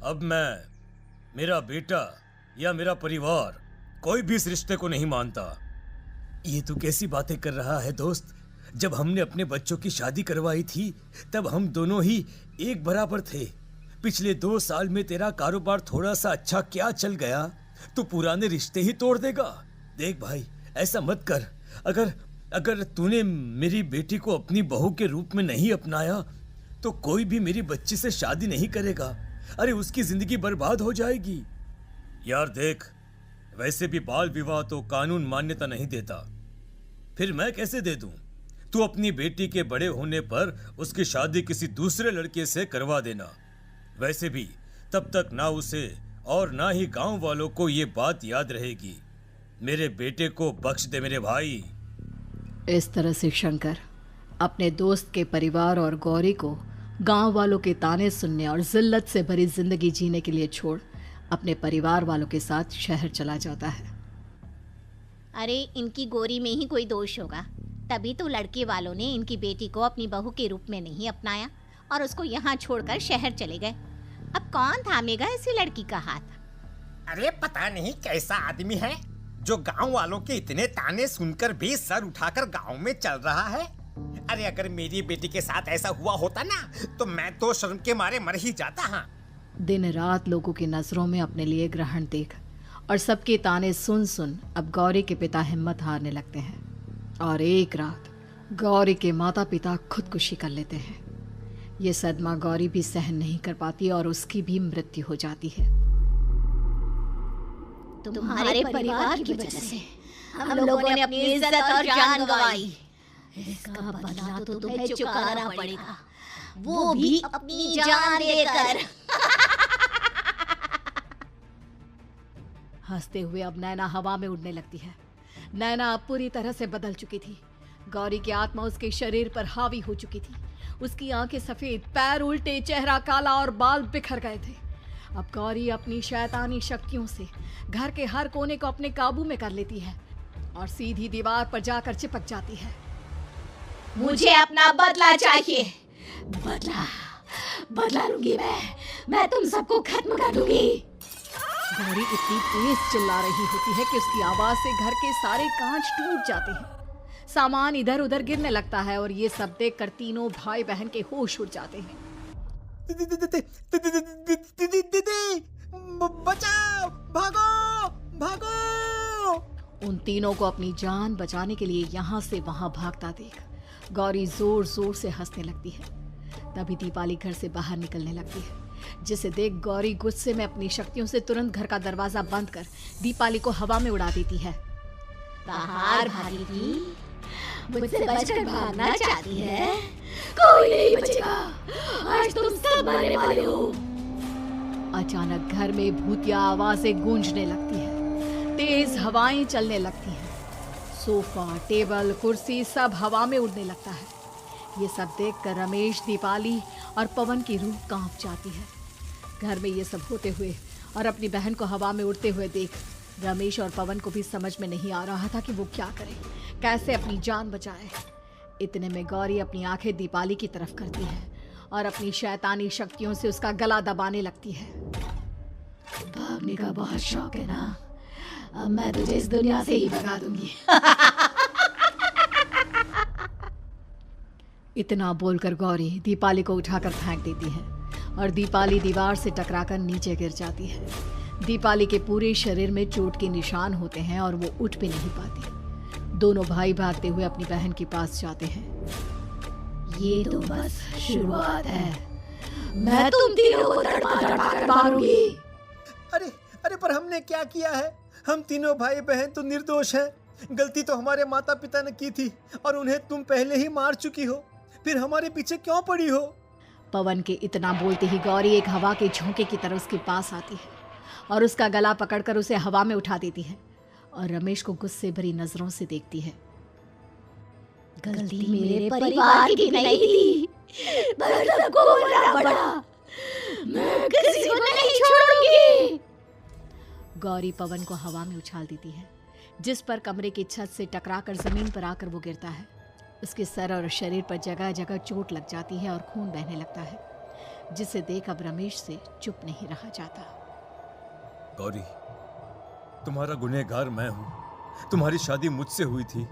अब मेरा बेटा या मेरा परिवार कोई भी इस रिश्ते को नहीं मानता। ये तू कैसी बातें कर रहा है दोस्त? जब हमने अपने बच्चों की शादी करवाई थी तब हम दोनों ही एक बराबर थे। पिछले 2 साल में तेरा कारोबार थोड़ा सा अच्छा क्या चल गया, तू पुराने रिश्ते ही तोड़ देगा। देख भाई, ऐसा मत कर। अगर तूने मेरी बेटी को अपनी बहू के रूप में नहीं अपनाया तो कोई भी मेरी बच्ची से शादी नहीं करेगा। अरे उसकी जिंदगी बर्बाद हो जाएगी। यार देख, वैसे भी बाल विवाह तो कानून मान्यता नहीं देता, फिर मैं कैसे दे दूं? तू अपनी बेटी के बड़े होने पर उसकी शादी किसी दूसरे लड़के से करवा देना। वैसे भी तब तक ना उसे और ना ही गांव वालों को ये बात याद रहेगी। मेरे बेटे को बख्श दे मेरे भाई। इस तरह से शंकर अपने दोस्त के परिवार और गौरी को गांव वालों के ताने सुनने और जिल्लत से भरी जिंदगी जीने के लिए छोड़ अपने परिवार वालों के साथ शहर चला जाता है। अरे इनकी गोरी में ही कोई दोष होगा, तभी तो लड़के वालों ने इनकी बेटी को अपनी बहू के रूप में नहीं अपनाया और उसको यहाँ छोड़कर शहर चले गए। अब कौन थामेगा ऐसी लड़की का हाथ? अरे पता नहीं कैसा आदमी है जो गांव वालों के इतने ताने सुनकर भी सर उठाकर गांव में चल रहा है। अरे अगर मेरी बेटी के साथ ऐसा हुआ होता ना तो मैं तो शर्म के मारे मर ही जाता। हाँ, दिन रात लोगों की नजरों में अपने लिए ग्रहण देख और सबके ताने सुन सुन अब गौरी के पिता हिम्मत हारने लगते हैं और एक रात गौरी के माता पिता खुदकुशी कर लेते हैं। ये सदमा गौरी भी सहन नहीं कर पाती और उसकी भी मृत्यु हो जाती है। तुम्हारे परिवार की वजह से हम लोगों ने अपनी इज्जत और जान गंवाई। इसका बदला तो तुम्हें चुकाना पड़ेगा, वो भी अपनी जान देकर। हंसते हुए अब नैना हवा में उड़ने लगती है। नैना अब पूरी तरह से बदल चुकी थी। गौरी की आत्मा उसके शरीर पर हावी हो चुकी थी। उसकी आंखें सफेद, पैर उल्टे, चेहरा काला और बाल बिखर गए थे। अब गौरी अपनी शैतानी शक्तियों से घर के हर कोने को अपने काबू में कर लेती है और सीधी दीवार पर जाकर चिपक जाती है। मुझे अपना बदला चाहिए। बदला लूंगी मैं तुम सबको खत्म कर दूंगी। गौरी इतनी तेज चिल्ला रही होती है कि उसकी आवाज से घर के सारे कांच टूट जाते हैं। सामान इधर उधर गिरने लगता है और ये सब देखकर तीनों भाई बहन के होश उड़ जाते हैं। बचाओ, भागो भागो। उन तीनों को अपनी जान बचाने के लिए यहाँ से वहां भागता देख गौरी जोर जोर से हंसने लगती है। तभी दीपाली घर से बाहर निकलने लगती है, जिसे देख गौरी गुस्से में अपनी शक्तियों से तुरंत घर का दरवाजा बंद कर दीपाली को हवा में उड़ा देती है। बाहर भागेगी, मुझसे बचकर भागना चाहती है? कोई नहीं बचेगा, आज तुम सब मरने वाले हो। अचानक घर में भूतिया आवाजें गूंजने लगती है, तेज हवाएं चलने लगती हैं। सोफा, टेबल, कुर्सी सब हवा में उड़ने लगता है। ये सब देखकर रमेश, दीपाली और पवन की रूह कांप जाती है। घर में ये सब होते हुए और अपनी बहन को हवा में उड़ते हुए देख रमेश और पवन को भी समझ में नहीं आ रहा था कि वो क्या करे, कैसे अपनी जान बचाए। इतने में गौरी अपनी आंखें दीपाली की तरफ करती है और अपनी शैतानी शक्तियों से उसका गला दबाने लगती है। भागने का बहुत शौक है ना? अब मैं तुझे इस दुनिया से ही भगा दूंगी। इतना बोलकर गौरी दीपाली को उठाकर फेंक देती है और दीपाली दीवार से टकराकर नीचे गिर जाती है। दीपाली के पूरे शरीर में चोट के निशान होते हैं और वो उठ भी नहीं पाती। दोनों भाई भागते हुए अपनी बहन के पास जाते हैं। ये तो बस शुरुआत है, मैं तुम तीनों को तड़पा कर मारूंगी। अरे पर हमने क्या किया है? हम तीनों भाई बहन तो निर्दोष हैं। गलती तो हमारे माता पिता ने की थी और उन्हें तुम पहले ही मार चुकी हो, फिर हमारे पीछे क्यों पड़ी हो? पवन के इतना बोलते ही गौरी एक हवा के झोंके की तरह उसके पास आती है और उसका गला पकड़कर उसे हवा में उठा देती है और रमेश को गुस्से भरी नजरों से देखती है। गलती मेरे परिवार की नहीं थी, पर सबको बोलना पड़ा। मैं किसी को नहीं छोड़ूंगी। गौरी पवन को हवा में उछाल देती है, जिस पर कमरे की छत से टकराकर जमीन पर आकर वो गिरता है। उसके सर और शरीर पर जगह जगह चोट लग जाती है और खून बहने लगता है, जिसे देख अब रमेश से चुप नहीं रहा जाता। गौरी, तुम्हारा गुनहगार मैं हूं। तुम्हारी शादी मुझसे हुई थी।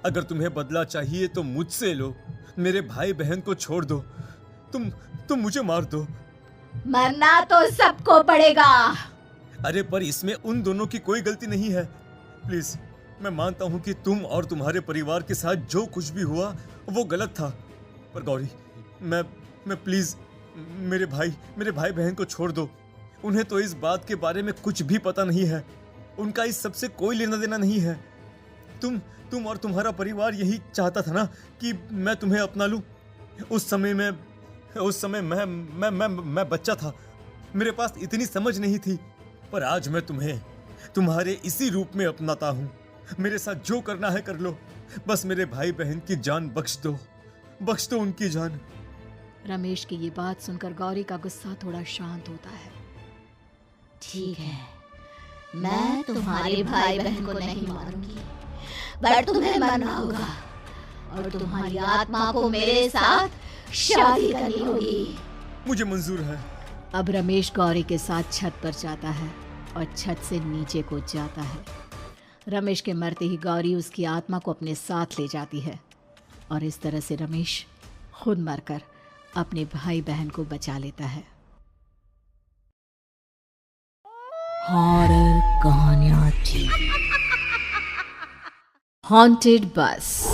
अगर तुम्हें बदला चाहिए तो मुझसे लो। मेरे भाई बहन को छोड़ दो। तुम मुझे मार दो। मरना तो सबको पड़ेगा। अरे पर इसमें उन दोनों की कोई गलती नहीं है। प्लीज, मैं मानता हूं कि तुम और तुम्हारे परिवार के साथ जो कुछ भी हुआ वो गलत था, पर गौरी, मैं प्लीज मेरे भाई बहन को छोड़ दो। उन्हें तो इस बात के बारे में कुछ भी पता नहीं है। उनका इस सबसे कोई लेना देना नहीं है। तुम और तुम्हारा परिवार यही चाहता था ना कि मैं तुम्हें अपना लूं। उस समय मैं बच्चा था, मेरे पास इतनी समझ नहीं थी, पर आज मैं तुम्हें तुम्हारे इसी रूप में अपनाता हूं। मेरे साथ जो करना है कर लो, बस मेरे भाई बहन की जान बख्श दो उनकी जान। रमेश की ये बात सुनकर गौरी का गुस्सा थोड़ा शांत होता है। ठीक है, मैं तुम्हारे भाई बहन को नहीं मारूंगी, पर तुम्हें मरना होगा और तुम्हारी आत्मा को मेरे साथ शादी करनी होगी। मुझे मंजूर है। अब रमेश गौरी के साथ छत पर जाता है और छत से नीचे कूद जाता है। रमेश के मरते ही गौरी उसकी आत्मा को अपने साथ ले जाती है और इस तरह से रमेश खुद मरकर अपने भाई बहन को बचा लेता है। हॉरर कहानियां थी। हॉन्टेड बस।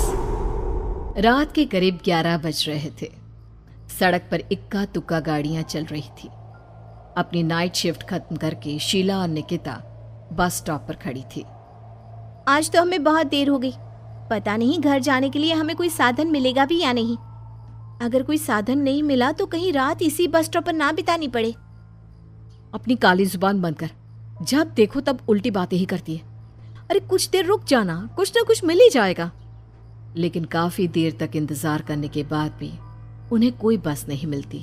रात के करीब 11 बज रहे थे। सड़क पर इक्का तुक्का गाड़ियां चल रही थी। अपनी नाइट शिफ्ट खत्म करके शीला और निकिता बस स्टॉप पर खड़ी थी। आज तो हमें बहुत देर हो गई। पता नहीं घर जाने के लिए हमें कोई साधन मिलेगा भी या नहीं। अगर कोई साधन नहीं मिला तो कहीं रात इसी बस स्टॉप पर ना बितानी पड़े। अपनी काली जुबान बंद कर, जब देखो तब उल्टी बातें ही करती है। अरे कुछ देर रुक जाना, कुछ ना कुछ मिल ही जाएगा। लेकिन काफी देर तक इंतजार करने के बाद भी उन्हें कोई बस नहीं मिलती।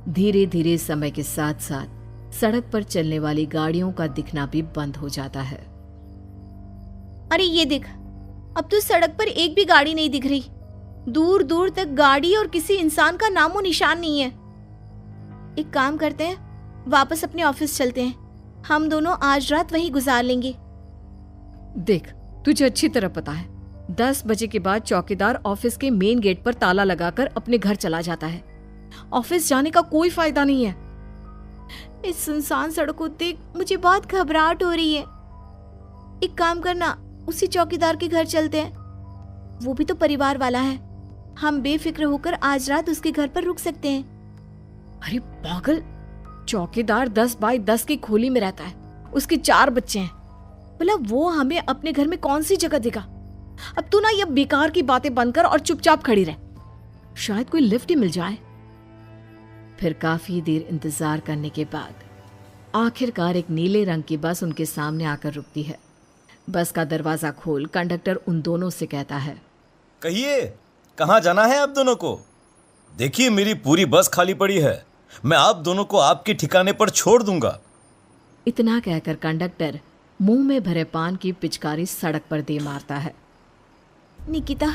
धीरे धीरे समय के साथ साथ सड़क पर चलने वाली गाड़ियों का दिखना भी बंद हो जाता है। अरे ये देख, अब तो सड़क पर एक भी गाड़ी नहीं दिख रही। दूर दूर तक गाड़ी और किसी इंसान का नामो निशान नहीं है। एक काम करते हैं, वापस अपने ऑफिस चलते हैं। हम दोनों आज रात वहीं गुजार लेंगे। देख, तुझे अच्छी तरह पता है 10 बजे के बाद चौकीदार ऑफिस के मेन गेट पर ताला लगाकर अपने घर चला जाता है। ऑफिस जाने का कोई फायदा नहीं है। इस सुनसान सड़क को देख मुझे बहुत घबराहट हो रही है। एक काम करना, उसी चौकीदार के घर चलते हैं। वो भी तो परिवार वाला है। हम बेफिक्र होकर आज रात उसके घर पर रुक सकते हैं। अरे पागल, चौकीदार 10 बाई 10 की खोली में रहता है। उसके 4 बच्चे हैं। भला वो हमें अपने घर में कौन सी जगह देगा। अब तू ना ये बेकार की बातें बंद कर और चुपचाप खड़ी रह, शायद कोई लिफ्ट ही मिल जाए। फिर काफी देर इंतजार करने के बाद आखिरकार एक नीले रंग की बस उनके सामने आकर रुकती है। बस का दरवाजा खोल कंडक्टर उन दोनों से कहता है, कहिए कहाँ जाना है आप दोनों को? देखिए मेरी पूरी बस खाली पड़ी है। मैं आप दोनों को आपके ठिकाने पर छोड़ दूंगा। इतना कहकर कंडक्टर मुंह में भरे पान की पिचकारी सड़क पर दे मारता है। निकिता,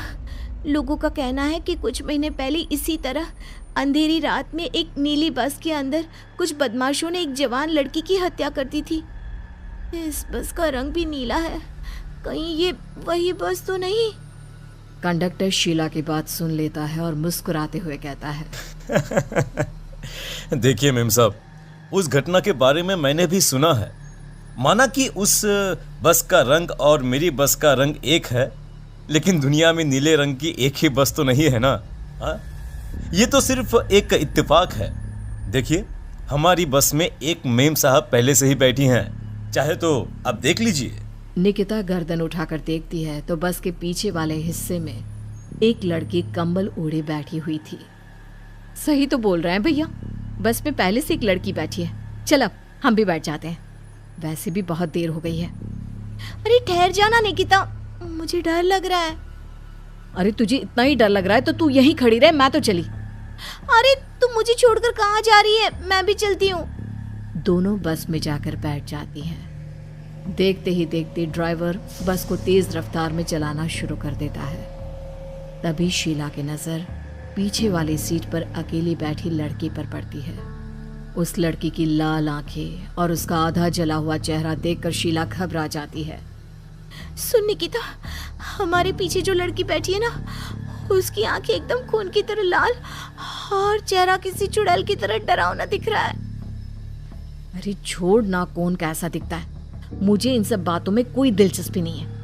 लोगों का कहना है कि कुछ महीने पहले इसी तरह अंधेरी रात में एक नीली बस के अंदर कुछ बदमाशों ने एक जवान लड़की की हत्या कर दी थी। इस बस का रंग भी नीला है। कहीं ये वही बस तो नहीं? कंडक्टर शीला की बात सुन लेता है और मुस्कुराते हुए कहता है, देखिए मेम साहब, उस घटना के बारे में मैंने भी सुना है। माना कि उस बस का रंग और मेरी बस का रंग एक है, लेकिन दुनिया में नीले रंग की एक ही बस तो नहीं है ना। हाँ, ये तो सिर्फ एक इत्तेफाक है। देखिए हमारी बस में एक मेम साहब पहले से ही बैठी हैं, चाहे तो आप देख लीजिए। निकिता गर्दन उठाकर देखती है तो बस के पीछे वाले हिस्से में एक लड़की कंबल ओढ़े बैठी हुई थी। सही तो बोल रहे हैं भैया, बस में पहले से एक लड़की बैठी है। चल अब हम भी बैठ जाते हैं, वैसे भी बहुत देर हो गई है। अरे ठहर जाना निकिता, मुझे डर लग रहा है। अरे तुझे इतना ही डर लग रहा है तो तू यहीं खड़ी रहे, मैं तो चली। अरे तुम मुझे छोड़कर कहाँ जा रही है? मैं भी चलती हूँ। दोनों बस में जाकर बैठ जाती हैं। देखते ही देखते ड्राइवर बस को तेज रफ्तार में चलाना शुरू कर देता है। तभी शीला की नजर पीछे वाली सीट पर अकेली बैठी लड़की पर पड़ती है। उस लड़की की लाल आंखें और उसका आधा जला हुआ चेहरा देखकर शीला घबरा जाती है। सुन निकिता, हमारे पीछे जो लड़की बैठी है ना, उसकी आंखें एकदम खून की तरह लाल और चेहरा किसी चुड़ैल की तरह डरावना दिख रहा है। अरे छोड़ ना, कौन कैसा दिखता है, मुझे इन सब बातों में कोई दिलचस्पी नहीं है।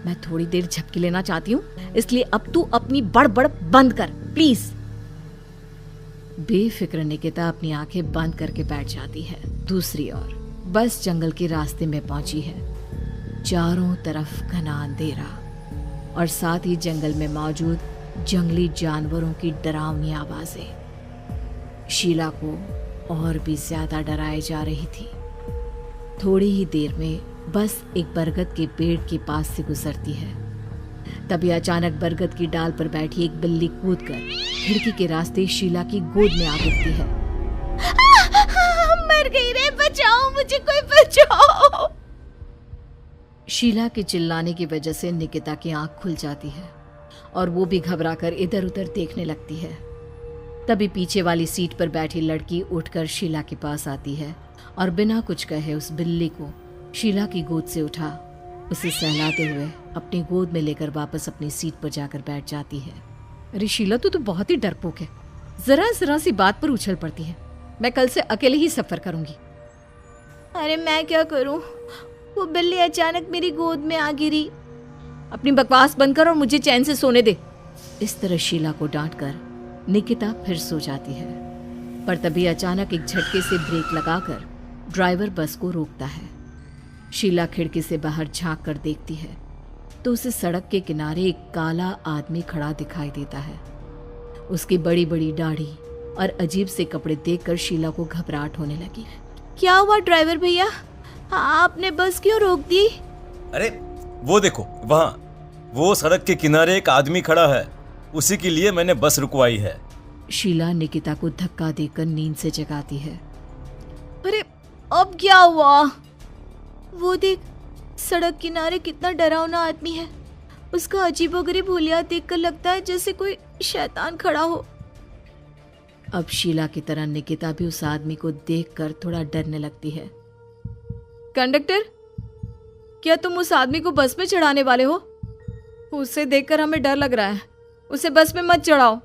मैं थोड़ी देर झपकी लेना चाहती हूँ, इसलिए अब तू अपनी बड़बड़ बंद कर प्लीज। बेफिक्र निकिता अपनी आंखें बंद करके बैठ जाती है। दूसरी ओर बस जंगल के रास्ते में पहुंची है। चारों तरफ घना अंधेरा और साथ ही जंगल में मौजूद जंगली जानवरों की डरावनी आवाजें शीला को और भी ज्यादा डराए जा रही थी। थोड़ी ही देर में बस एक बरगद के पेड़ के पास से गुजरती है। तभी अचानक बरगद की डाल पर बैठी एक बिल्ली कूदकर खिड़की के रास्ते शीला की गोद में आ गिरती है। मर गई रे, बचाओ मुझे, कोई बचाओ। शीला के चिल्लाने की वजह से निकिता की आंख खुल जाती है और वो भी घबराकर इधर उधर देखने लगती है। तभी पीछे वाली सीट पर बैठी लड़की उठकर शीला के पास आती है और बिना कुछ कहे उस बिल्ली को शीला की गोद से उठा उसे सहलाते हुए अपनी गोद में लेकर वापस अपनी सीट पर जाकर बैठ जाती है। अरे शीला, तू तो बहुत ही डरपोक है, जरा जरा सी बात पर उछल पड़ती है। मैं कल से अकेले ही सफर करूंगी। अरे मैं क्या करूं, वो बिल्ली अचानक मेरी गोद में आ गिरी। अपनी बकवास बंद कर और मुझे चैन से सोने दे। इस तरह शीला को डांटकर निकिता फिर सो जाती है, पर तभी अचानक एक झटके से ब्रेक लगाकर ड्राइवर बस को रोकता है। शीला खिड़की से बाहर झांक कर देखती है तो उसे सड़क के किनारे एक काला आदमी खड़ा दिखाई देता है। उसकी बड़ी बड़ी दाढ़ी और अजीब से कपड़े देखकर शीला को घबराहट होने लगी। क्या हुआ ड्राइवर भैया, आपने बस क्यों रोक दी? अरे वो देखो, वहाँ वो सड़क के किनारे एक आदमी खड़ा है, उसी के लिए मैंने बस रुकवाई है। शीला निकिता को धक्का देकर नींद से जगाती है। अरे अब क्या हुआ? वो देख, सड़क किनारे कितना डरावना आदमी है। उसका अजीबोगरीब हुलिया देखकर लगता है जैसे कोई शैतान खड़ा हो। अब शीला की तरह निकिता भी उस आदमी को देखकर थोड़ा डरने लगती है। कंडक्टर, क्या तुम उस आदमी को बस में चढ़ाने वाले हो? उसे देखकर हमें डर लग रहा है, उसे बस में मत चढ़ाओ।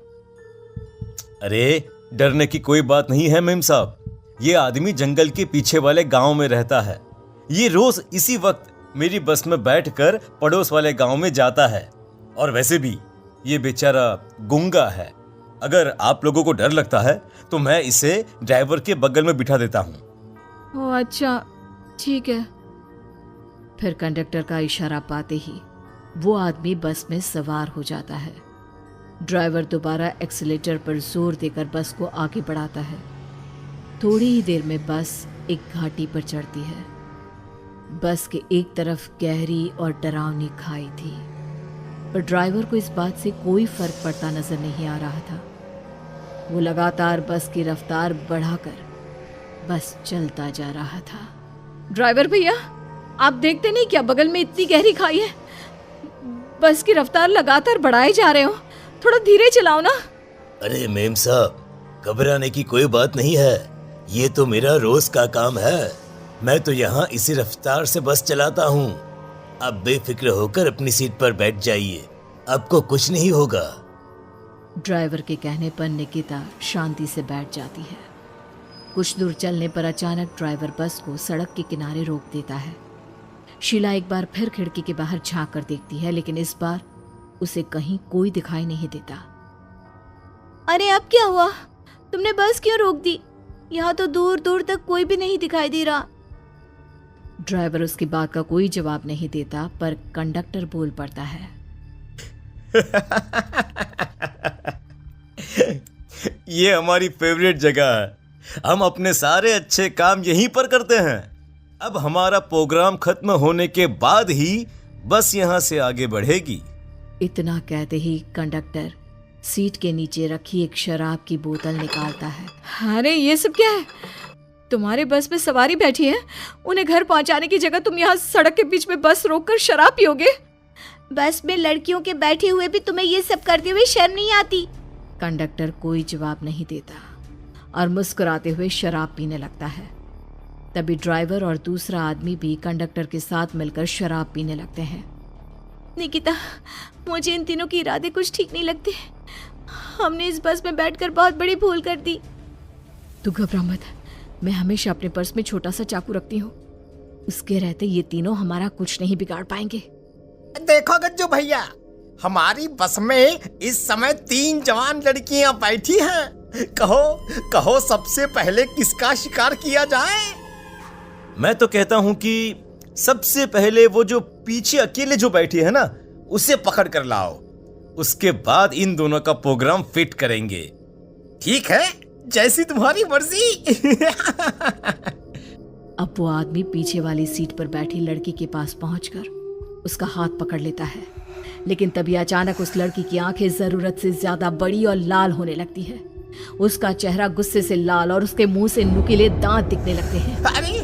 अरे डरने की कोई बात नहीं है मेम साहब, ये आदमी जंगल के पीछे वाले गांव में रहता है। ये रोज इसी वक्त मेरी बस में बैठकर पड़ोस वाले गांव में जाता है, और वैसे भी ये बेचारा गूंगा है। अगर आप लोगों को डर लगता है तो मैं इसे ड्राइवर के बगल में बिठा देता हूँ। ओह अच्छा, ठीक है। फिर कंडक्टर का इशारा पाते ही वो आदमी बस में सवार हो जाता है। ड्राइवर दोबारा एक्सीलेटर पर जोर देकर बस को आगे बढ़ाता है। थोड़ी ही देर में बस एक घाटी पर चढ़ती है। बस के एक तरफ गहरी और डरावनी खाई थी, पर ड्राइवर को इस बात से कोई फर्क पड़ता नजर नहीं आ रहा था। वो लगातार बस की रफ्तार बढ़ाकर बस चलता जा रहा था। ड्राइवर भैया, आप देखते नहीं क्या बगल में इतनी गहरी खाई है? बस की रफ्तार लगातार बढ़ाए जा रहे हो, थोड़ा धीरे चलाओ ना। अरे मेम साहब, घबराने की कोई बात नहीं है, ये तो मेरा रोज का काम है। मैं तो यहाँ इसी रफ्तार से बस चलाता हूँ। अब बेफिक्र होकर अपनी सीट पर बैठ जाइए, आपको कुछ नहीं होगा। ड्राइवर के कहने पर निकिता शांति से बैठ जाती है। कुछ दूर चलने पर अचानक ड्राइवर बस को सड़क के किनारे रोक देता है। शीला एक बार फिर खिड़की के बाहर झांक कर देखती है, लेकिन इस बार उसे कहीं कोई दिखाई नहीं देता। अरे अब क्या हुआ? तुमने बस क्यों रोक दी? यहाँ तो दूर दूर तक कोई भी नहीं दिखाई दे रहा। ड्राइवर उसकी बात का कोई जवाब नहीं देता, पर कंडक्टर बोल पड़ता है। ये हमारी फेवरेट जगह है। हम अपने सारे अच्छे काम यहीं पर करते हैं। अब हमारा प्रोग्राम खत्म होने के बाद ही बस यहाँ से आगे बढ़ेगी। इतना कहते ही कंडक्टर सीट के नीचे रखी एक शराब की बोतल निकालता है। अरे ये सब क्या है? तुम्हारे बस में सवारी बैठी है, उन्हें घर पहुंचाने की जगह तुम यहाँ सड़क के बीच में बस रोककर शराब पियोगे? बस में लड़कियों के बैठे हुए भी तुम्हें ये सब करते हुए शर्म नहीं आती? कंडक्टर कोई जवाब नहीं देता और मुस्कुराते हुए शराब पीने लगता है। तभी ड्राइवर और दूसरा आदमी भी कंडक्टर के साथ मिलकर शराब पीने लगते हैं। निकिता, मुझे इन तीनों के इरादे कुछ ठीक नहीं लगते। हमने इस बस में बैठकर बहुत बड़ी भूल कर दी। तू घबरा मत, मैं हमेशा अपने पर्स में छोटा सा चाकू रखती हूँ। उसके रहते ये तीनों हमारा कुछ नहीं बिगाड़ पाएंगे। देखो गज्जू भैया, हमारी बस में इस समय 3 जवान लड़कियां बैठी हैं। कहो कहो सबसे पहले किसका शिकार किया जाए? मैं तो कहता हूँ कि सबसे पहले वो जो पीछे अकेले जो बैठी है ना, उसे पकड़ कर लाओ। उसके बाद इन दोनों का प्रोग्राम फिट करेंगे। ठीक है, जैसी तुम्हारी मर्जी। अब वो आदमी पीछे वाली सीट पर बैठी लड़की के पास पहुंचकर उसका हाथ पकड़ लेता है, लेकिन तभी अचानक उस लड़की की आंखें जरूरत से ज्यादा बड़ी और लाल होने लगती है। उसका चेहरा गुस्से से लाल और उसके मुंह से नुकीले दांत दिखने लगते हैं। अरे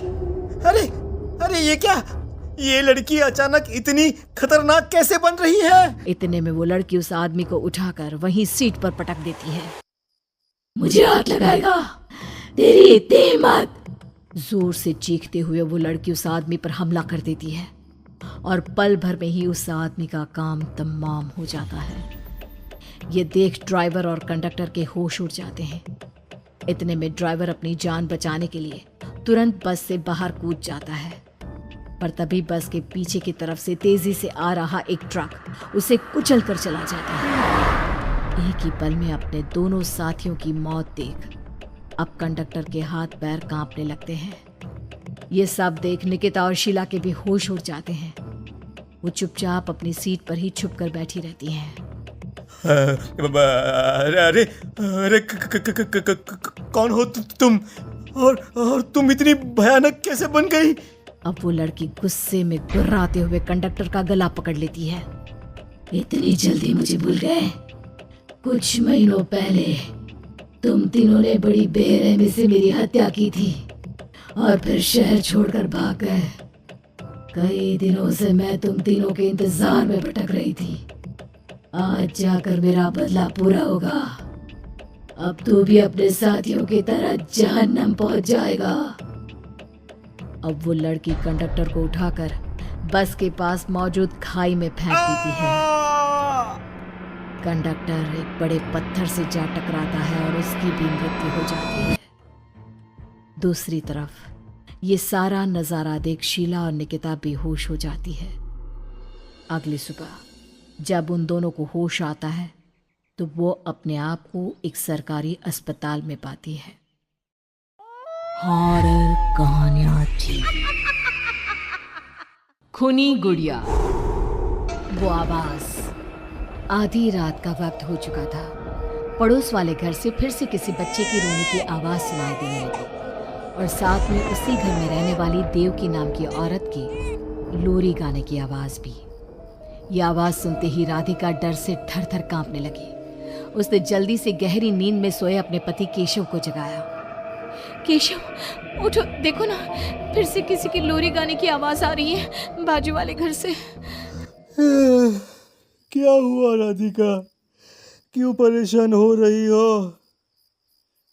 अरे अरे ये क्या? ये लड़की अचानक इतनी खतरनाक कैसे बन रही है? इतने में वो लड़की उस आदमी को उठाकर वहीं सीट पर पटक देती है। मुझे हाथ लगाएगा, तेरी इतनी हिम्मत! जोर से चीखते हुए वो लड़की उस आदमी पर हमला कर देती है और पल भर में ही उस आदमी का काम तमाम हो जाता है। ये देख ड्राइवर और कंडक्टर के होश उड़ जाते हैं। इतने में ड्राइवर अपनी जान बचाने के लिए तुरंत बस से बाहर कूद जाता है, पर तभी बस के पीछे की तरफ से तेजी से आ रहा एक ट्रक उसे कुचल कर चला जाता है। एक ही पल में अपने दोनों साथियों की मौत देख अब कंडक्टर के हाथ पैर कांपने लगते हैं। ये सब देख निकिता और शीला के भी होश उड़ जाते हैं। वो चुपचाप अपनी सीट पर ही छुप कर बैठी रहती हैं। अरे अरे कौन हो तुम? और तुम इतनी भयानक कैसे बन गई? अब वो लड़की गुस्से में गुर्राते हुए कंडक्टर का गला पकड़ लेती है। इतनी जल्दी मुझे भूल गए? कुछ महीनों पहले तुम तीनों ने बड़ी बेरहमी से मेरी हत्या की थी और फिर शहर छोड़कर भाग गए। कई दिनों से मैं तुम तीनों के इंतजार में भटक रही थी। आज जाकर मेरा बदला पूरा होगा। अब तू भी अपने साथियों की तरह जहन्नम पहुंच जाएगा। अब वो लड़की कंडक्टर को उठाकर बस के पास मौजूद खाई में फेंक देती है। कंडक्टर एक बड़े पत्थर से जा टकराता है और उसकी भी मृत्यु हो जाती है। दूसरी तरफ ये सारा नजारा देख शीला और निकिता बेहोश हो जाती है। अगली सुबह जब उन दोनों को होश आता है तो वो अपने आप को एक सरकारी अस्पताल में पाती है। हॉरर कहानियां थी। खूनी गुड़िया। वो आवाज। आधी रात का वक्त हो चुका था। पड़ोस वाले घर से फिर से किसी बच्चे की रोने की आवाज सुनाई देने लगी और साथ में उसी घर में रहने वाली देवकी नाम की औरत की लोरी गाने की आवाज भी। ये आवाज सुनते ही राधिका डर से थर थर कांपने लगी। उसने जल्दी से गहरी नींद में सोए अपने पति केशव को जगाया। केशव उठो, देखो ना, फिर से किसी की लोरी गाने की आवाज आ रही है बाजू वाले घर से। क्या हुआ राधिका? क्यों परेशान हो रही हो?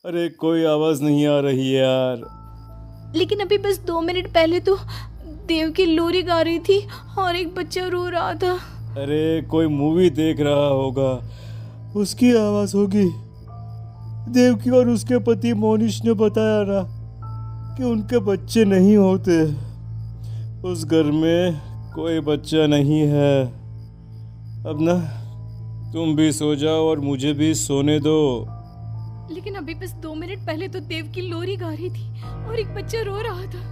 अरे कोई आवाज नहीं आ रही है यार। लेकिन अभी बस 2 मिनट पहले तो देव की लोरी गा रही थी और एक बच्चा रो रहा था। अरे कोई मूवी देख रहा होगा, उसकी आवाज होगी। देवकी और उसके पति मोनिश ने बताया ना कि उनके बच्चे नहीं होते। उस घर में कोई बच्चा नहीं है। अब ना तुम भी सो जाओ और मुझे भी सोने दो। लेकिन अभी बस 2 मिनट पहले तो देव की लोरी गा रही थी और एक बच्चा रो रहा था।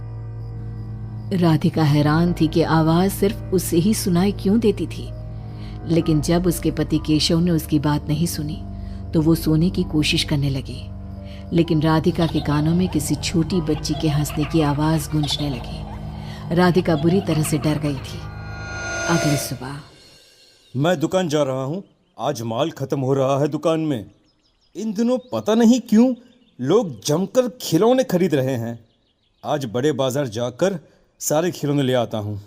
राधिका हैरान थी कि आवाज सिर्फ उसे ही सुनाई क्यों देती थी। लेकिन जब उसके पति केशव ने उसकी बात नहीं सुनी तो वो सोने की कोशिश करने लगी। लेकिन राधिका के कानों में किसी छोटी बच्ची के हंसने की आवाज गूंजने लगी। राधिका बुरी तरह से डर गई थी। अगली सुबह मैं दुकान जा रहा हूँ, आज माल खत्म हो रहा है दुकान में। इन दिनों पता नहीं क्यों लोग जमकर खिलौने खरीद रहे हैं। आज बड़े बाजार जाकर सारे खिलौने ले आता हूँ।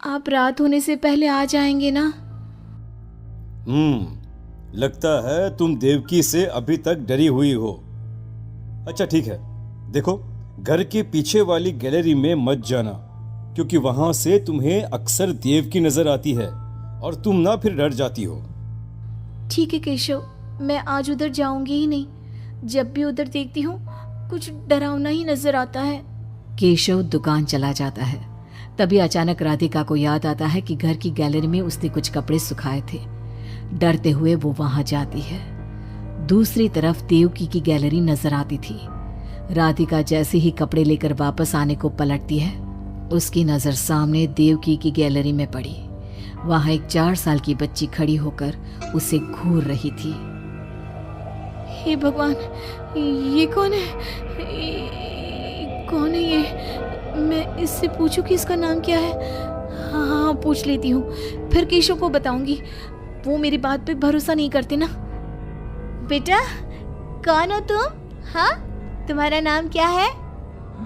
आप रात होने से पहले आ जाएंगे ना? लगता है तुम देवकी से अभी तक डरी हुई हो। अच्छा ठीक है, देखो घर के पीछे वाली गैलरी में मत जाना, क्योंकि वहां से तुम्हें अक्सर देवकी नजर आती है और तुम ना फिर डर जाती हो। ठीक है केशव, मैं आज उधर जाऊंगी ही नहीं। जब भी उधर देखती हूँ कुछ डरावना ही नजर आता है। केशव दुकान चला जाता है। तभी अचानक राधिका को याद आता है कि घर की गैलरी में उसने कुछ कपड़े सुखाए थे। डरते हुए वो वहां जाती है। दूसरी तरफ देवकी की गैलरी नजर आती थी। राधिका जैसे ही कपड़े लेकर वापस आने को पलटती है, उसकी नजर सामने देवकी की गैलरी में पड़ी। वहां एक 4 साल की बच्ची खड़ी होकर उसे घूर रही थी। हे भगवान, ये कौन है? कौन है ये? मैं इससे पूछूं कि इसका नाम क्या है? हाँ, पूछ लेती हूँ, फिर केशव को बताऊंगी। वो मेरी बात पे भरोसा नहीं करते ना। बेटा, कौन हो तुम? हाँ, तुम्हारा नाम क्या है?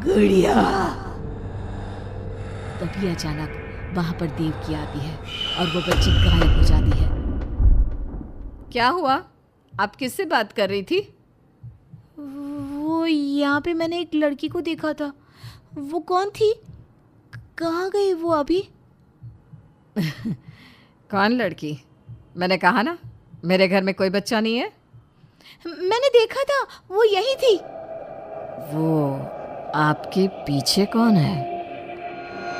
गुड़िया। तभी अचानक वहां पर देवकी आती है और वो बच्ची गायब हो जाती है। क्या हुआ? आप किससे बात कर रही थी? वो यहाँ पे मैंने एक लड़की को देखा था। वो कौन थी? कहाँ गई वो अभी? कौन लड़की? मैंने कहा ना, मेरे घर में कोई बच्चा नहीं है। मैंने देखा था, वो यही थी। वो आपके पीछे कौन है?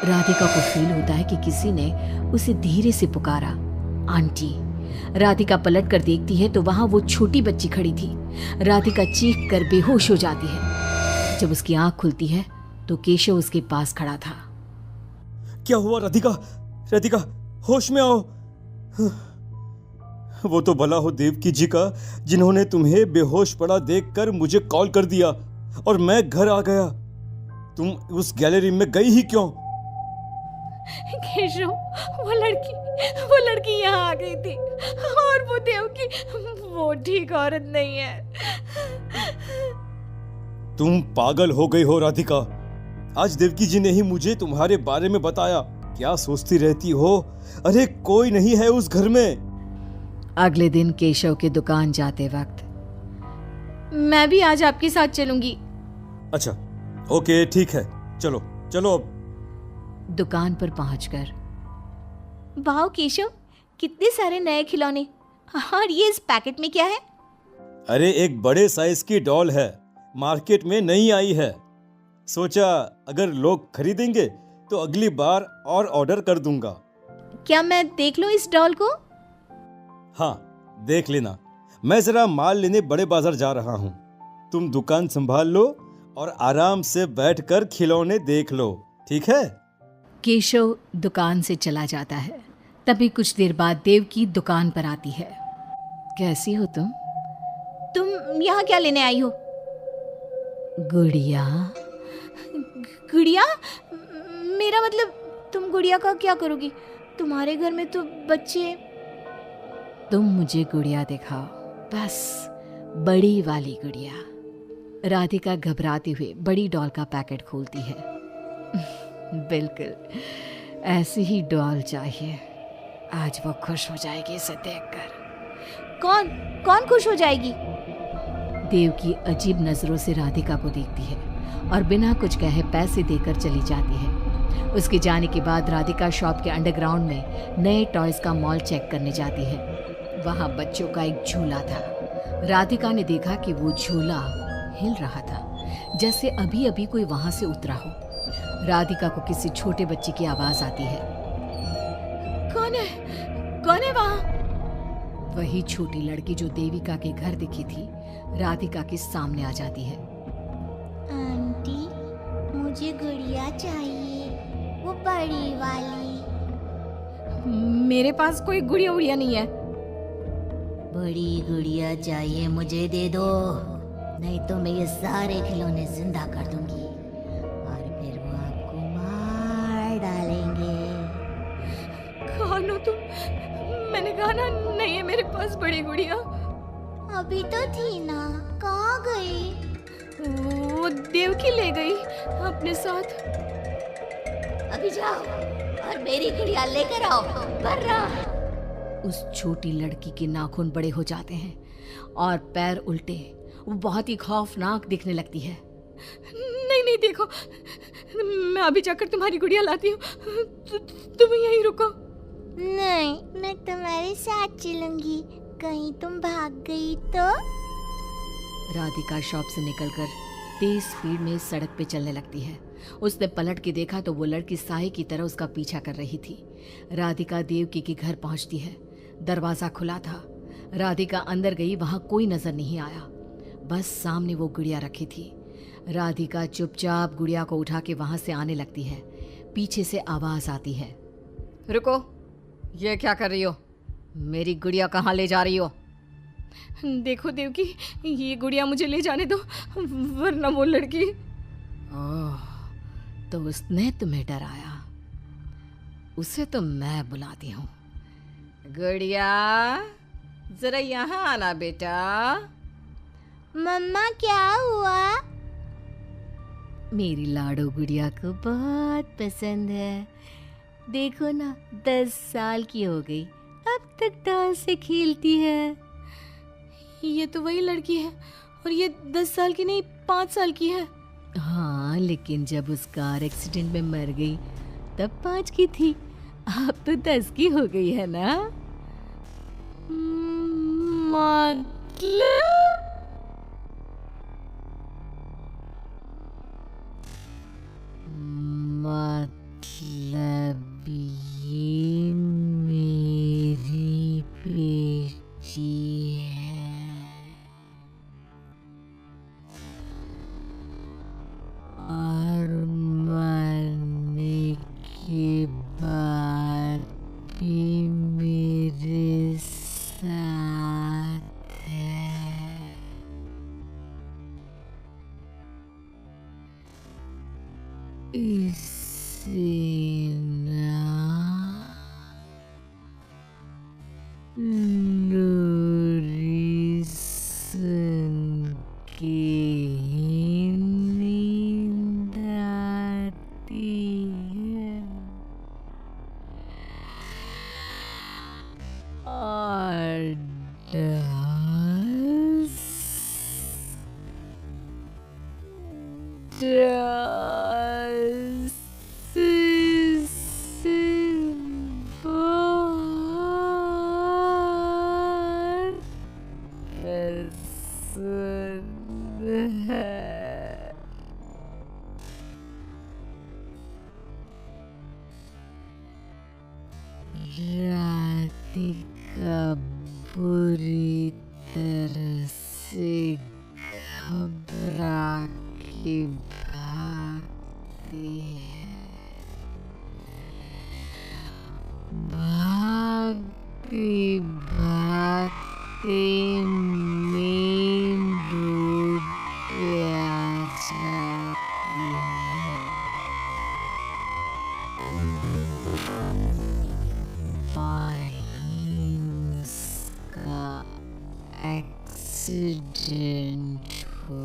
राधिका को फील होता है कि किसी ने उसे धीरे से पुकारा, आंटी। राधिका पलट कर देखती है तो वहां वो छोटी बच्ची खड़ी थी। राधिका चीख कर बेहोश हो जाती है। जब उसकी आंख खुलती है तो केशव उसके पास खड़ा था। क्या हुआ राधिका? राधिका, होश में आओ। वो तो भला हो देवकी जी का, जिन्होंने तुम्हें बेहोश पड़ा देखकर मुझे कॉल कर दिया और मैं घर आ गया। तुम उस गैलरी में गई ही क्यों? केशव, वो लड़की यहाँ आ गई थी और वो देवकी, वो ठीक औरत नहीं है। तुम पागल हो गई हो राधिका। आज देवकी जी ने ही मुझे तुम्हारे बारे में बताया। क्या सोचती रहती हो? अरे कोई नहीं है उस घर में। अगले दिन केशव के दुकान जाते वक्त, मैं भी आज आपके साथ चलूंगी। अच्छा, ओके, ठीक है, चलो चलो। दुकान पर पहुंचकर, वाह केशव, कितने सारे नए खिलौने। और ये इस पैकेट में क्या है? अरे एक बड़े साइज की डॉल है, मार्केट में नहीं आई है। सोचा अगर लोग खरीदेंगे तो अगली बार और ऑर्डर कर दूंगा। क्या मैं देख लूं इस डॉल को? हाँ, देख लेना। मैं जरा माल लेने बड़े बाजार जा रहा हूँ। तुम दुकान संभाल लो और आराम से बैठकर खिलौने देख लो, ठीक है? केशव दुकान से चला जाता है। तभी कुछ देर बाद देवकी दुकान पर आती है। कैसी हो तुम? तुम यहाँ क्या लेने आई हो? गुड़िया। गुड़िया? मेरा मतलब, तुम गुड़िया का क्या करोगी? तुम्हारे घर में तो बच्चे। तुम मुझे गुड़िया दिखाओ, बस बड़ी वाली गुड़िया। राधिका घबराते हुए बड़ी डॉल का पैकेट खोलती है। बिल्कुल ऐसी ही डॉल चाहिए। आज वो खुश हो जाएगी इसे देखकर। कौन खुश हो जाएगी? देवकी अजीब नजरों से राधिका को देखती है और बिना कुछ कहे पैसे देकर चली जाती है। उसके जाने के बाद राधिका शॉप के अंडरग्राउंड में नए टॉयज का मॉल चेक करने जाती है। वहां बच्चों का एक झूला था। राधिका ने देखा कि वो झूला हिल रहा था, जैसे अभी अभी कोई वहां से उतरा हो। राधिका को किसी छोटे बच्चे की आवाज आती है। कौन है वहां? वही छोटी लड़की जो देविका के घर दिखी थी, राधिका के सामने आ जाती है। आंटी, मुझे गुड़िया चाहिए, वो बड़ी वाली। मेरे पास कोई गुड़िया उड़िया नहीं है। बड़ी गुड़िया चाहिए मुझे, दे दो, नहीं तो मैं ये सारे खिलौने जिंदा कर दूंगी और फिर वो आपको मार डालेंगे। खानो तुम, मैंने कहा ना नहीं है मेरे पास बड़ी गुड़िया। अभी तो थी ना, कहाँ गई? वो देवकी ले गई अपने साथ। अभी जाओ और मेरी गुड़िया लेकर आओ, वरना। उस छोटी लड़की के नाखून बड़े हो जाते हैं और पैर उल्टे, वो बहुत ही खौफनाक दिखने लगती है। नहीं नहीं, देखो, मैं अभी जाकर तुम्हारी गुड़िया लाती हूँ, तुम यहीं रुको। नहीं, मैं तुम्हारे साथ चलूंगी, कहीं तुम भाग गई तो। राधिका शॉप से निकलकर तेज स्पीड में सड़क पे चलने लगती है। उसने पलट के देखा तो वो लड़की साए की तरह उसका पीछा कर रही थी। राधिका देवकी के घर पहुंचती है। दरवाजा खुला था। राधिका अंदर गई, वहां कोई नजर नहीं आया, बस सामने वो गुड़िया रखी थी। राधिका चुपचाप गुड़िया को उठा के वहां से आने लगती है। पीछे से आवाज आती है, रुको, ये क्या कर रही हो? मेरी गुड़िया कहाँ ले जा रही हो? देखो देवकी, ये गुड़िया मुझे ले जाने दो, वरना वो लड़की। ओह, तो उसने तुम्हें डराया। उसे तो मैं बुलाती हूँ। गुड़िया, जरा यहाँ आना बेटा। मम्मा क्या हुआ? मेरी लाडो गुड़िया को बहुत पसंद है। देखो ना, 10 साल की हो गई, अब तक डांस से खेलती है। ये तो वही लड़की है, और ये 10 साल की नहीं 5 साल की है। हाँ, लेकिन जब उस कार एक्सीडेंट में मर गई तब 5 की थी, अब तो 10 की हो गई है ना। मतलब ये मेरी बेटी है और मरने के बाद भी मेरे साथ है। इसे ना लोरी सुन के ही नींद आती है और डांस राधिका बुरी तरह से घबरा के भागती है। भागते भागते मेन रोड पे आ जाती है। का एक्सीडेंट हो